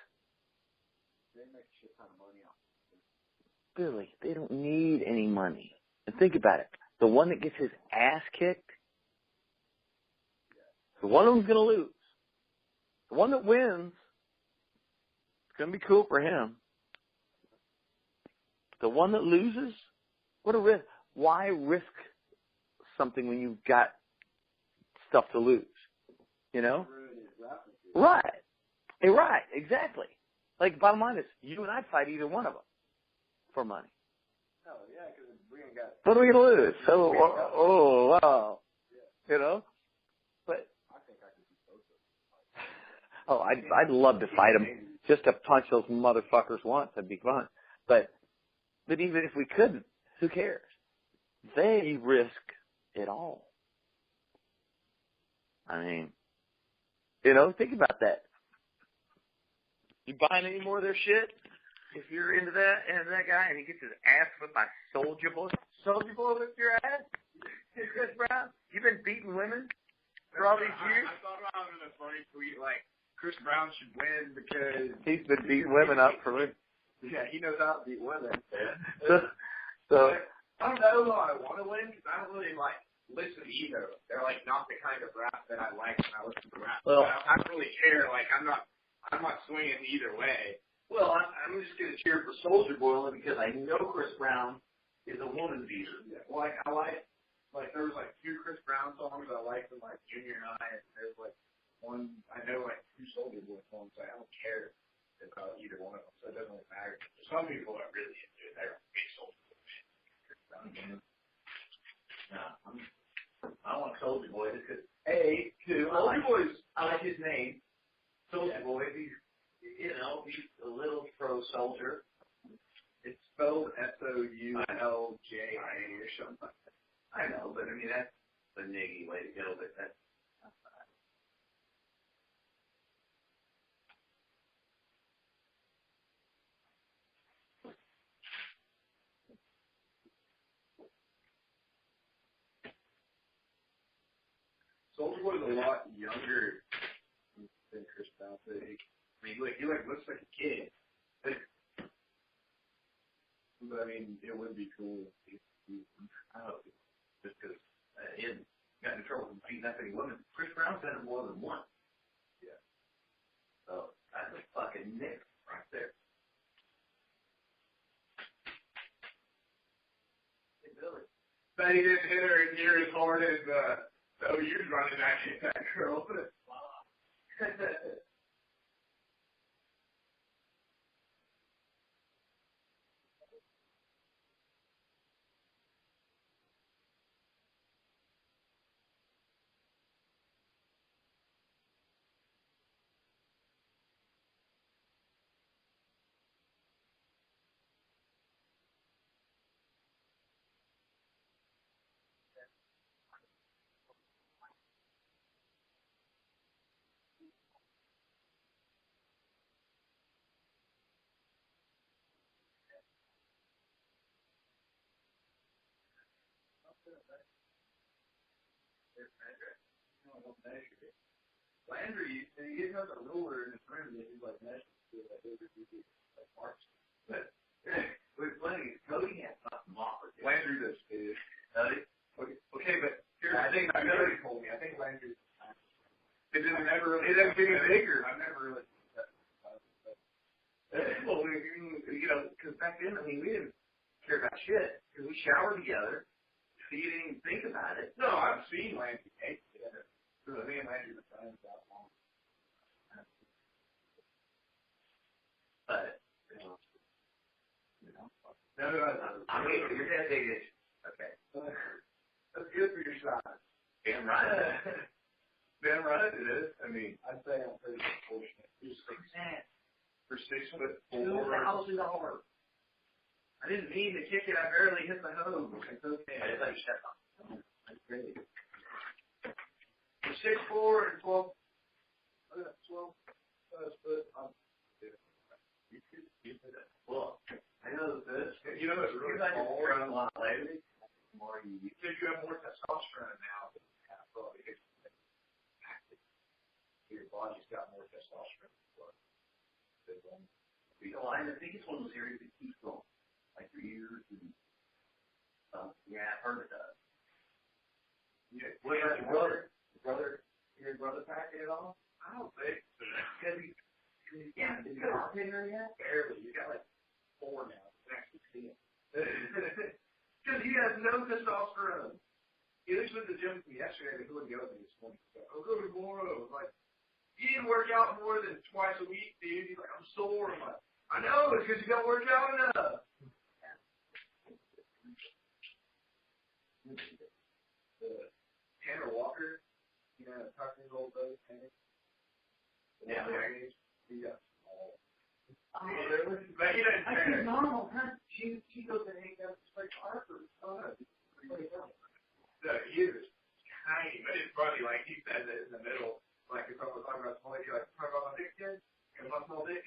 They make a shit ton of money off it. Billy, they don't need any money. And think about it. The one that gets his ass kicked, the one of them's going to lose. The one that wins, it's going to be cool for him. The one that loses, what a risk. Why risk something when you've got stuff to lose? You know? Right. Right, exactly. Like, bottom line is, you and I'd fight either one of them for money. Oh, yeah, because we ain't got... What are we going to lose? So, wow. You know? But... I think I could do both of them. Oh, I'd love to fight them. Just to punch those motherfuckers once. That'd be fun. But even if we couldn't, who cares? They risk it all. I mean, you know, think about that. You buying any more of their shit? If you're into that guy and he gets his ass whipped by Soulja Boy. Soulja Boy whipped your ass? Chris Brown? You've been beating women for all these years? I thought about it in a funny tweet, like, Chris Brown should win because... He's been beating women up for women. Yeah, he knows how to beat women. So I don't know if I want to win because I don't really, like, listen either. They're, like, not the kind of rap that I like when I listen to rap. Well, I don't really care. Like, I'm not swinging either way. Well, I'm just going to cheer for Soulja Boy because I know Chris Brown is a woman beater. Yeah. Well, I like, there was, like, 2 Chris Brown songs I liked in, like, junior high, and there's, like, one, I know, like, 2 Soulja Boy songs, so I don't care about either one of them, so it doesn't really matter. Some people are really into it. They're big Soulja Boy fans. No, I want Soulja Boy because, I like his name. Soulja Boy, he's a little pro-soldier. It's spelled Soulja or something. I know, but I mean, that's the niggy way to go, but that's not fine. Soulja Boy's a lot younger than Chris Brown. I mean, he looks like a kid. But I mean, it would be cool if he I don't know, just because he hadn't gotten in trouble from beating that many women. Chris Brown's done it more than once. Yeah. So that's a fucking nick right there. Hey, Billy. Bet he didn't hit her near as hard as OU's running that girl. Landry, he has a ruler in his room that he's like measuring to like marks. But what's funny is Cody has something off. Landry does too. Okay, but here's the thing. Cody told me. I think Landry's. It doesn't get bigger. I've never really. Well, you know, because back then, I mean, we didn't care about shit because we showered together, so you didn't even think about it. No, I've seen Landry take together. Because me and Landry were friends that long. But, No, I mean, you're going to take it. Okay. That's good for your size. Damn right. Damn right it is. I mean, I'd say I'm pretty fortunate. For 6'4". $2,000. I didn't mean to kick it. I barely hit the hose. It's okay. I just thought you stepped on it. That's great. For 6'4" and 12. 12 foot. Well, I know this. You know what's really cool? A lot later. Because you have more testosterone now than you have probably. Your body's got more testosterone. I think it's one of those areas that keeps going, like your ears and stuff. Yeah, I've heard it does. Yeah. What about your brother? Your brother packing it all? I don't think so. Because he's got an armpit area yet? Barely. You got like 4 now. You can actually see it. Because he has no testosterone. He was with the gym with me yesterday, but he wouldn't go with me this morning. I'll go tomorrow. Like, he didn't work out more than twice a week, dude. He's like, I'm sore. I'm like, I know, it's because you don't work out enough. Tanner Walker, you know, talking to old boat, Tanner. Yeah, he got small. Oh, really? But he doesn't care. Normal, huh? She goes and hangs out with like Harper. Oh, no. So he is tiny, but it's funny, like he said that in the middle, like if someone was talking about small dick, you're like, talking about my dick again? My small dick?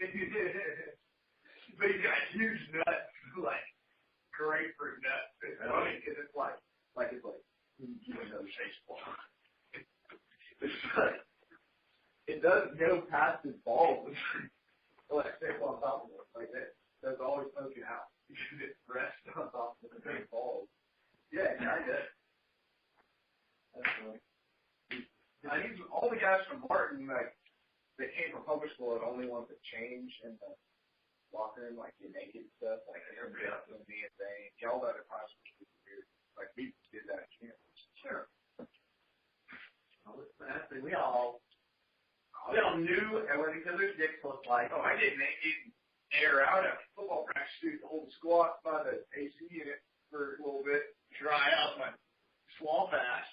But he's got huge nuts, like grapefruit nuts. It's funny because it's like it's like, another baseball. It's like, it doesn't go past his balls. Like, stay on top of it. Like that. That's always poking out. It rests on top of the big balls. Yeah, kind of. All the guys from Martin, like, they came from public school, are the only ones that change in the locker room, like, get naked and stuff. Like, everybody else doing me and thing. Y'all other classes were weird. Like, we did that at campus. Sure. We all knew, and what each other's dicks looked like. Oh, I did naked air out at football practice, dude. Hold the squat by the AC unit for a little bit, dry out my swamp ass.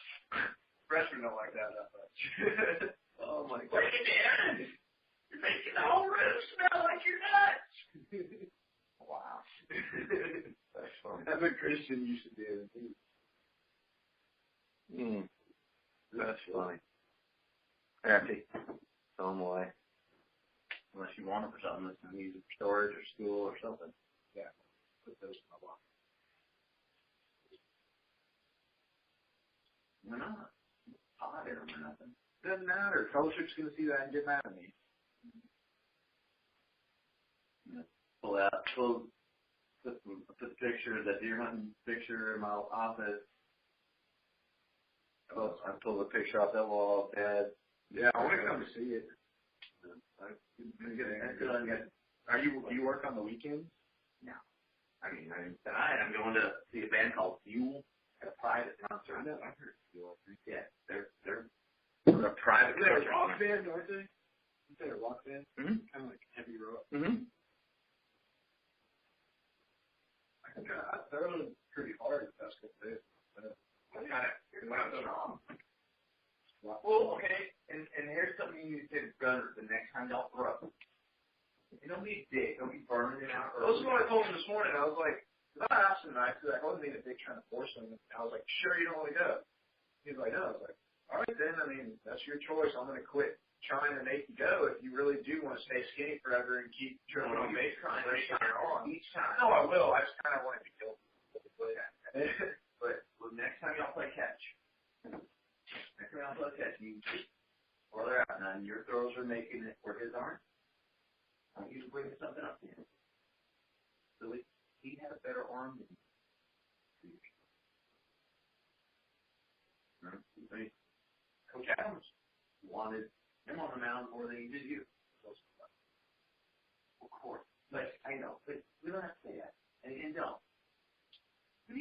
Freshmen don't like that much. Oh my God. Break it down. You're making the whole room smell like your nuts. Wow. That's funny. That's what Christian used to do. That's funny. Happy. Throw them away. Unless you want them for something that's going to use it for storage or school or something. Yeah. Put those in my box. Why not? Hot air or nothing. Doesn't matter. Fellowship's going to see that and get mad at me. Pull out. Put the picture, the deer hunting picture in my office. I pulled a picture off that wall, Dad. Yeah, I want to come to see it. Do you work on the weekends? No. I mean, tonight I'm going to see a band called Fuel at a private concert. I know. I've heard Fuel. Yeah, they're a private concert. They're a rock band, aren't they? Isn't they a rock band? Mm-hmm. Kind of like heavy rock. Mm-hmm. I throw them pretty hard the past couple days. Well, okay, and here's something you need to say to Gunner the next time y'all throw. Don't be a dick. Don't be burning it out. This is what I told him this morning. I was like, I asked him tonight, because I wasn't being a dick trying to force him. I was like, sure you don't want to go? He was like, no. I was like, all right then. I mean, that's your choice. I'm going to quit trying to make you go if you really do want to stay skinny forever and keep tripping on base trying to each time. No, I will. I just kind of want to be guilty. But next time y'all play catch, you whirl her out, and your throws are making it where his aren't. He's bringing something up to him. So he had a better arm than you. Coach Adams wanted him on the mound more than he did you. Of course. But I know. But we don't have to say that. And don't. But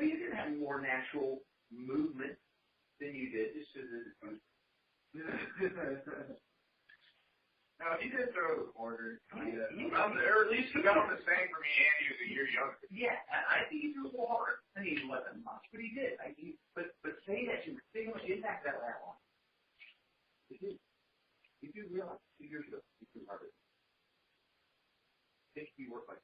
he didn't have more natural movement than you did. Just because it was. No, he did throw the quarter. Or at least he got on the same for me, and he was a year younger. Yeah, I think he threw a little harder. I think he wasn't much, but he did. But say that you say how much impact that had on. You do realize 2 years ago he threw harder. I think he worked like.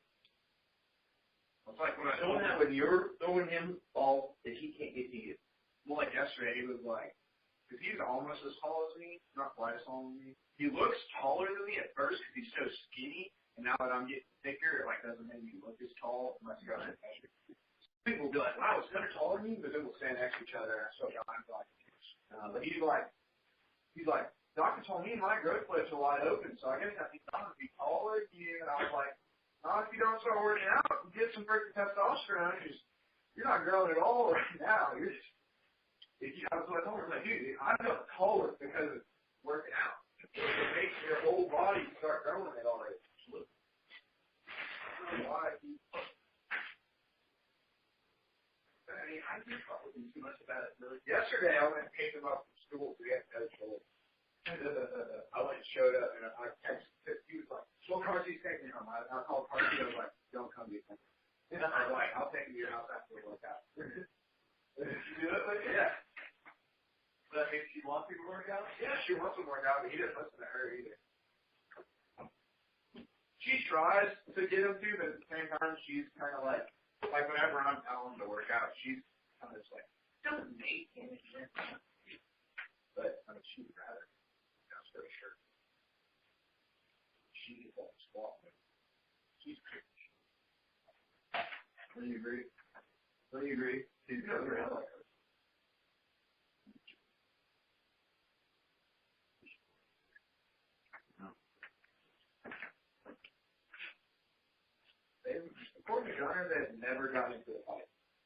It's like when you're throwing him balls that he can't get to you. Well, like yesterday, he was like, because he's almost as tall as me, not quite as tall as me. He looks taller than me at first because he's so skinny, and now that I'm getting thicker, it like doesn't make me look as tall unless you got an extra. People will be like, wow, it's kind of taller than me, but then we'll stand next to each other, and so I'm like, but he's like, Doctor told me my growth plates are wide open, so I guess I think I'm gonna be taller than you. And I was like, no, if you don't start working out and get some freaking testosterone, you're not growing at all right now. You're just. I was like, dude, I'm not taller because of working out. It makes your whole body start growing it already. Why? talking too much about it. Really. Yesterday, I went and picked him up from school. We had no choice. I went and showed up, and I texted. He was like, "What car is he taking me home?" I called Parky. I was like, "Don't come get me." I was like, "I'll take you to your house after the workout." You do it? Yeah. But that means she wants you to work out? Yeah, she wants to work out, but he doesn't listen to her either. She tries to get him to, but at the same time, she's kind of like whenever I'm telling him to work out, she's kind of just like, "Don't make any sense." But, I mean, she'd rather. That's very sure. She gets all the squat with. She's crazy. Do you agree? Do you agree? She's good. I like her. According to Gunner, they've never gotten into a fight.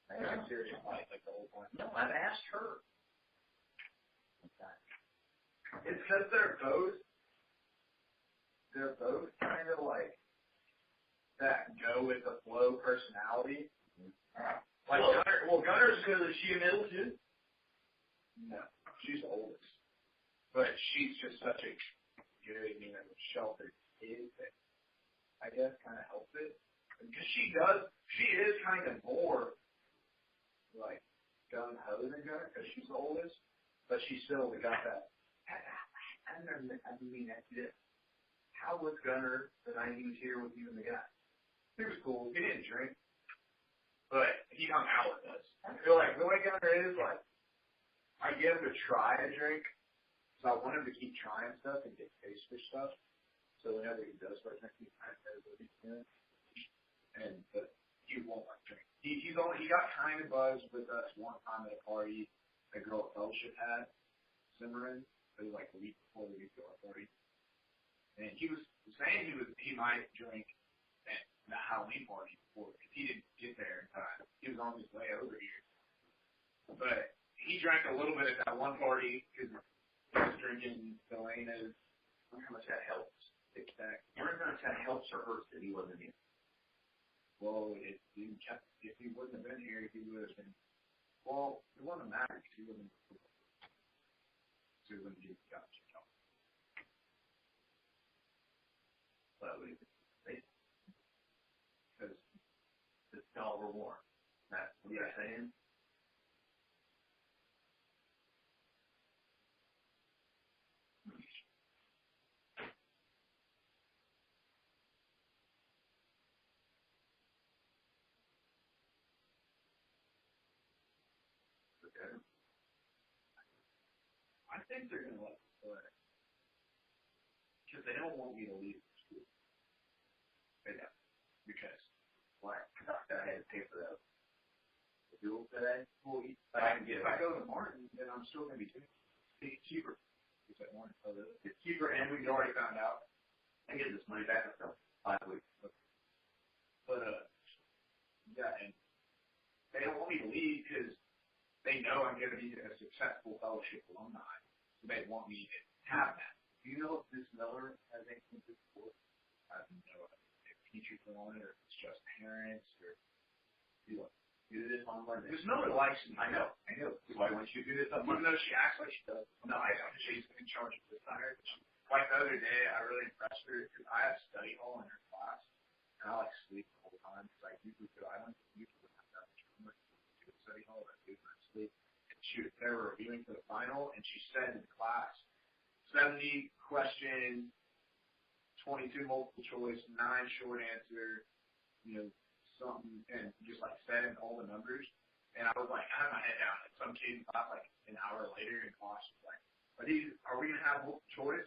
Like a serious fight, like the whole time. No, I've asked her. It's because they're both kind of like that go with the flow personality. Like Gunner's good. Is she a middle too? No, she's the oldest. But she's just such a good, sheltered kid that I guess kind of helps it. Because she is kind of more like gung-ho than Gunner because she's the oldest, but she still got that. I mean, how was Gunner the night he was here with you and the guy? He was cool. He didn't drink, but he hung out with us. I feel like the way Gunner is, like, I get him to try a drink, so I want him to keep trying stuff and get taste for stuff. So whenever he does start drinking, he kind of knows what he's doing. But he won't like drink. He got kind of buzzed with us one time at a party a girl at Fellowship had, Cimarron. It was like a week before the week of our party. And he was saying he might drink at the Halloween party before because he didn't get there in time. He was on his way over here. But he drank a little bit at that one party because he was drinking Delena's. I wonder how much that helps. I wonder how much that helps or hurts that he wasn't here. Well, if he wouldn't have been here, he would have been. Well, it wouldn't matter because he wouldn't have. So he wouldn't get the job. But we because it's all reward. That's what you're saying. Okay. I think they're going to let me play. Because they don't want me to leave school. They don't. Because, why? I had to pay for those. The fuel today? Well, if I go to Martin, then I'm still going to be it's cheaper. It's cheaper, and we've already found out. I get this money back after 5 weeks. But, yeah, and they don't want me to leave because they know I'm going to be a successful fellowship alumni. So they want me to have that. Do you know if Miss Miller has anything to support? I don't know if teachers are on it or if it's just parents or do this on Monday. Miss Miller likes me. I know. Do I want you to do this on Monday? No, she acts like she does. No, I don't. She's in charge of this hire. Like the other day, I really impressed her because I have study hall in her class, and I like sleep the whole time. Because I usually do. I don't usually have that much homework to do the study hall, but I do when I sleep. And they were reviewing for the final, and she said in the class, 70 questions, 22 multiple choice, 9 short answer, something, and just like said all the numbers. And I was like, I had my head down. And some kid thought like an hour later in class was like, are we going to have multiple choice?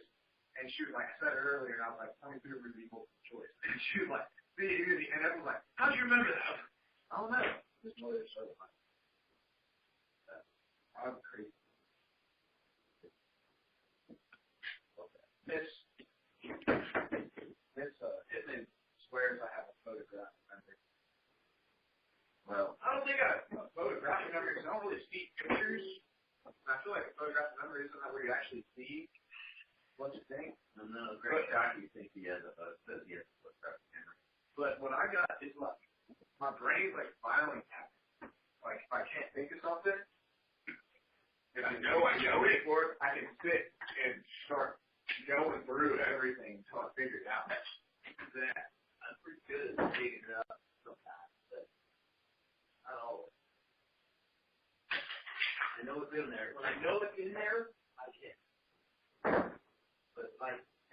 And she was like, I said it earlier, and I was like, tell me if it would be multiple choice. And she was like, and everyone was like, how'd you remember that? I don't know. This mother is so funny. I'm crazy. Miss Hitman swears I have a photographic memory. Well, I don't think I have a photographic memory because I don't really see pictures. I feel like a photographic memory isn't that where you actually see what you think. No, Greg Tyko thinks he has says he has a photographic memory. But what I got is like my brain's like filing cabinet. Like if I can't think of something,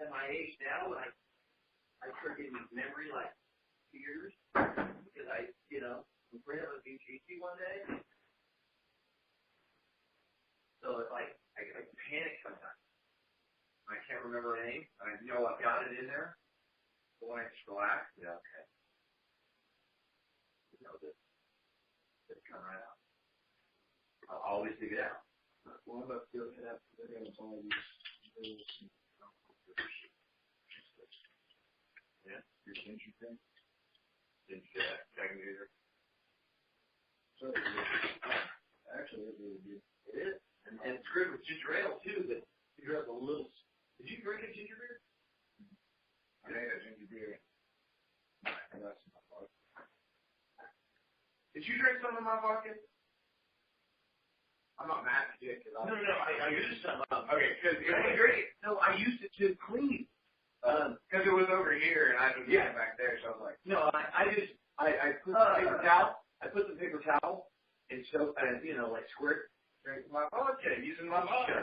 at my age now, when I start getting these memory like tears because I, was bringing up a BGC one day. So it's like I panic sometimes. I can't remember her name. I know I've got it in there. But when I just relax, okay. This come right out. I'll always dig it out. Well, I'm about to go hit up because they're going to tell you. Yeah. Your ginger thing? Ginger. So, actually, it really good. It is. And it's good with ginger ale, too, that ginger ale's a little. Did you drink a ginger beer? I made a ginger beer. And that's my vodka. Did you drink some of my vodka? I'm not mad at you. No, I used some. Okay, because I used it to clean. Because it was over here and I was back there, so I was like, no, I put the paper towel. I put the paper towel and soap and like squirt. drink my vodka, using my vodka.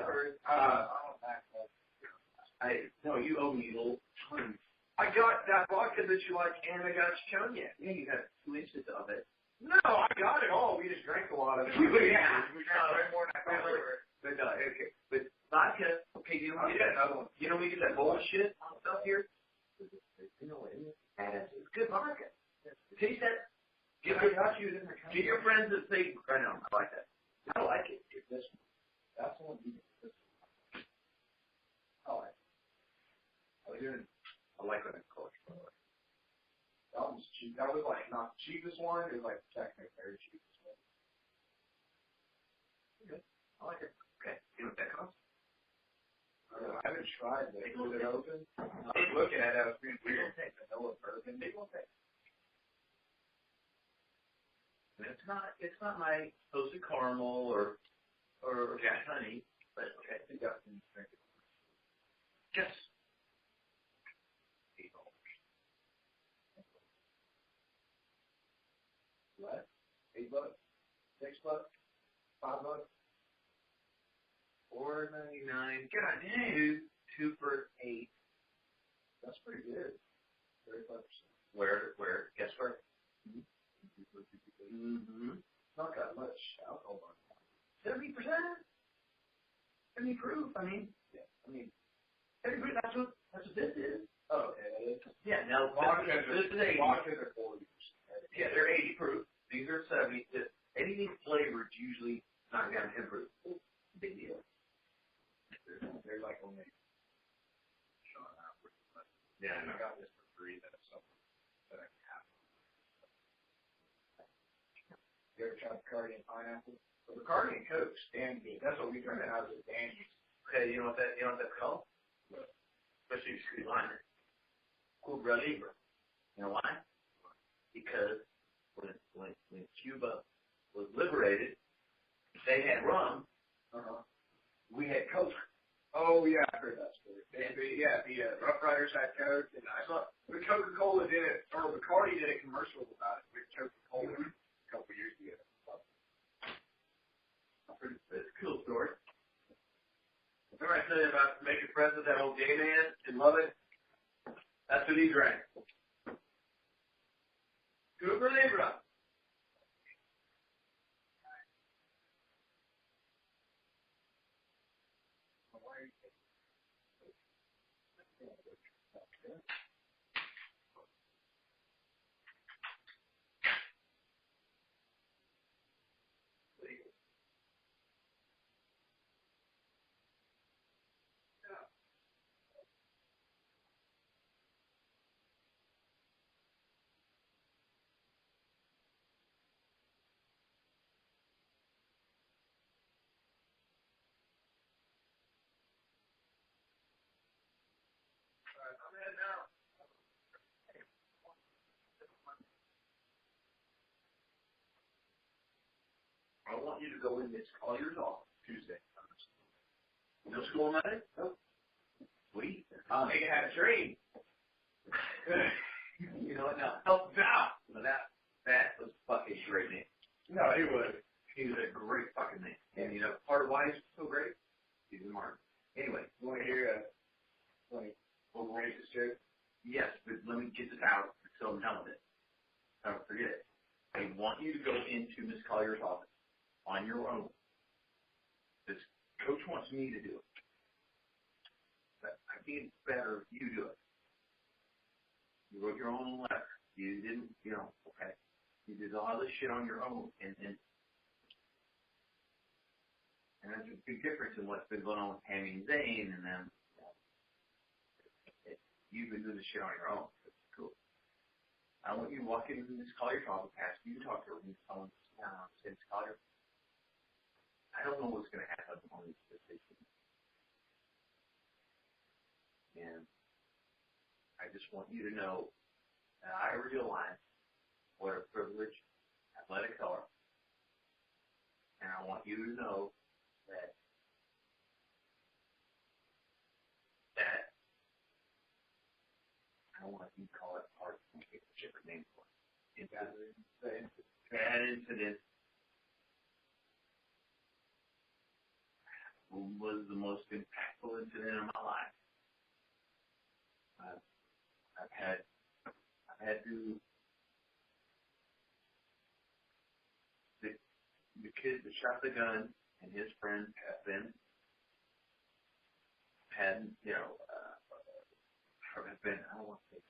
No, you owe me a little twin. I got that vodka that you like, and I got cognac. Yeah, you got 2 inches of it. No, I got it all. We just drank a lot of it. We drank way more than I thought we were. But vodka, okay, you know we get that. You know we get that bullshit stuff here. You know what? It's good vodka. Taste that. Get your friends that say, I know, I like that. I like it. Get this one. That's the one you get. This one. I like it. I like that color. That was cheap. That was like not the cheapest one. It was like technically very cheapest one. Good. I like it. Okay. You know what that costs? I haven't tried it. Was it open? I was looking at it. I was being weird. Vanilla bourbon. They won't take. It's not my toasted caramel or honey, but okay. I think that's in the drink. Yes. What? $8? $6? $5? $4.99. God dang. Two for $8. That's pretty good. 35%. Where? Guess where? Mm-hmm. Not got much alcohol on it. 70%? 70 proof. I mean, yeah. 70%. That's what this is. Oh, okay. That is. Yeah. Now this is 80. Vodkas are 40%. Yeah, they're 80 proof. These are 70. Anything flavored usually not down 10 proof. Big deal. They're like only. Yeah, I got this for free. That's something that I can have. You ever tried Bacardi and pineapple? Well, Bacardi and Coke stand good. That's what we drink out of the Dandies. Okay, you know what that's called? What? Especially sweet liner. Cuba Libre. You know why? Because when Cuba was liberated, they had rum. We had Coke. Oh yeah, I heard that story. The Rough Riders had Coke, and I saw the Coca-Cola did it, or Bacardi did a commercial about it with Coca-Cola a couple years ago. It's a cool story. Remember I told you about making friends with that old gay man and love it? That's what he drank. Cuba Libre. I'm heading out. I want you to go in this call yours off Tuesday. No school Monday? Nope. Sweet. I'll make it have a dream. You know what? Now, help out. That was fucking great name. No, he was. He was a great fucking name. And you know, part of why he's so great? He's smart. Anyway. You want to hear a funny racist joke? Yes, but let me get this out so I'm done with it. Don't forget it. I want you to go into Miss Collier's office on your own. This coach wants me to do it. But I think it's better if you do it. You wrote your own letter. You didn't, okay. You did all this shit on your own. And that's a big difference in what's been going on with Tammy and Zane and them. You've been doing this shit on your own. That's cool. I want you to walk into Miss Collier's office, ask you to talk to her, and tell her, say, Miss Collier, I don't know what's going to happen on this decision. And I just want you to know that I realize what a privilege athletics are. And I want you to know that I don't want you to call it part of a different name for it. That incident was the most impactful incident in my life. I've had to. The kid that shot the gun and his friend have been, I don't want to say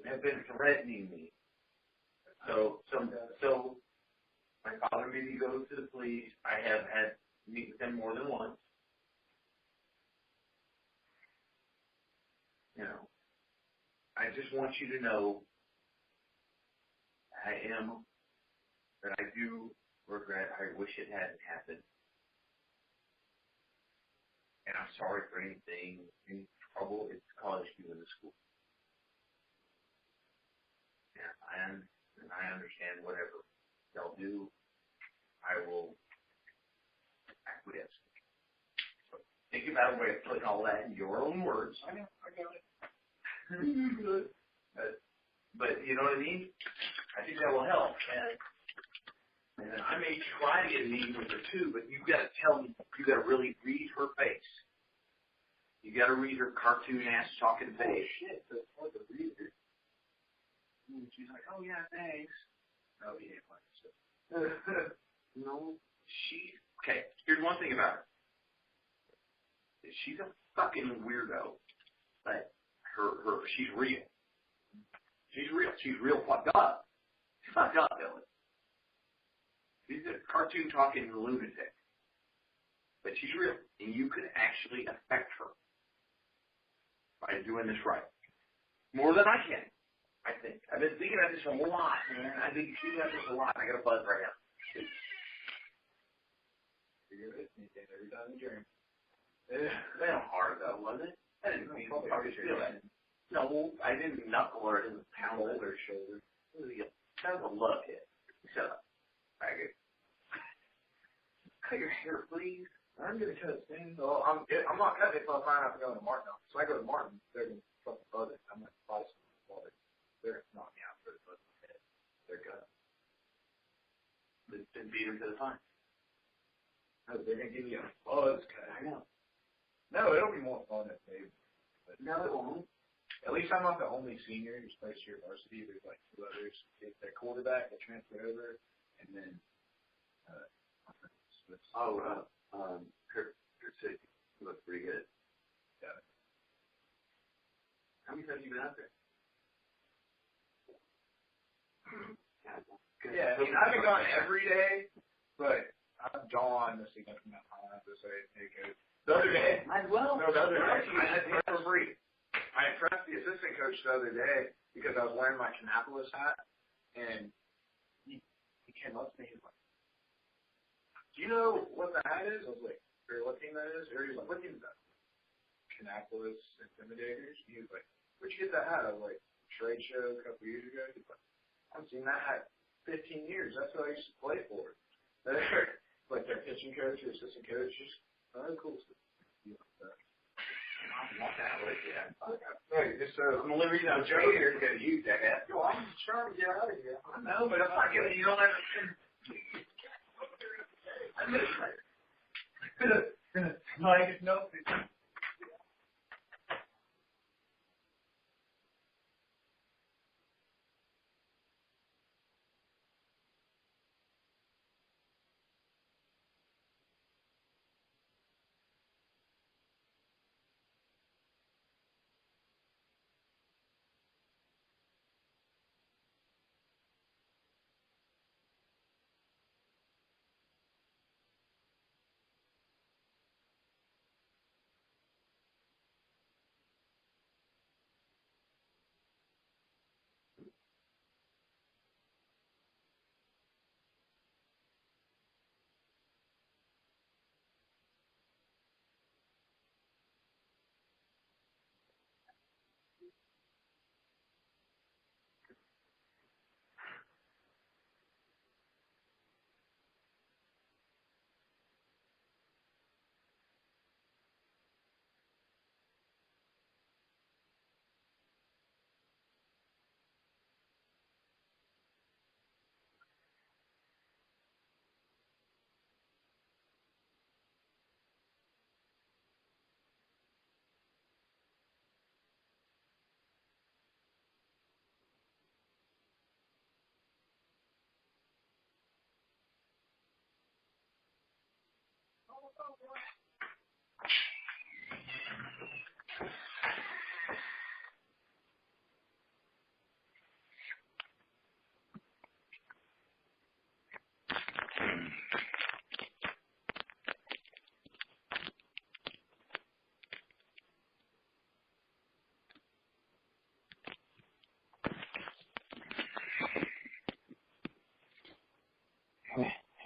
have been threatening me. So my father made me go to the police. I have had to meet with them more than once. I just want you to know that I do regret. I wish it hadn't happened. And I'm sorry for any trouble it's caused you in the school. And I understand whatever they'll do, I will acquiesce. So think about a way of putting all that in your own words. I know, I got it. But you know what I mean? I think that will help. And I may try to get a meeting with her too, but you've got to tell me, you've got to really read her face. You got to read her cartoon ass talking face. Oh shit, that's hard to read her. And she's like, oh yeah, thanks. Oh, he ain't like so. No, okay, here's one thing about her. She's a fucking weirdo, but she's real. She's real. She's real fucked up. She's fucked up, Billy. She's a cartoon talking lunatic. But she's real. And you can actually affect her by doing this right. More than I can, I think. I've been thinking about this a lot, man. I've been thinking about this a lot. I got a buzz right now. Every time you dream. That was hard, though, wasn't it? I didn't mean to feel that. No, I didn't knuckle her. I didn't pound her shoulder. That was a love hit. Shut up. Faggot. Cut your hair, please. I'm going to cut it soon. Well, I'm not cutting it until I find out I'm going to Martin. So I go to Martin, they're going to fucking buzz it. I'm going to buy some water. They're going to knock me out for the buzz in my head. They're going to. Then beat them to the fine. No, they're going to give you a buzz cut. I know. No, it'll be more fun if they. No, it won't. At least I'm not the only senior who's played here varsity. There's like two others. If they're quarterback, they transfer over, and then Kurt said he looked pretty good. Yeah. How many times have you been out there? Yeah, I mean, I haven't gone every day, but I've gone a significant amount to say, hey, coach. The other day. Might as well. No, the other day. I had for free. I impressed the assistant coach the other day because I was wearing my Kannapolis hat, and he came up to me and was like, do you know what the hat is? I was like, or what team that is? Or he was like, what team is that? Kannapolis Intimidators. He was like, where'd you get that hat? I was like, trade show a couple years ago. He's like, I've seen that hat 15 years. That's what I used to play for. Like their pitching coach or assistant coach. Just, cool stuff. I'm the only reason I'm joking here because of you, jackass. Yo, I'm trying to get out of here. I know, but I'm not giving you don't have to. No, I just know.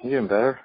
You doing better?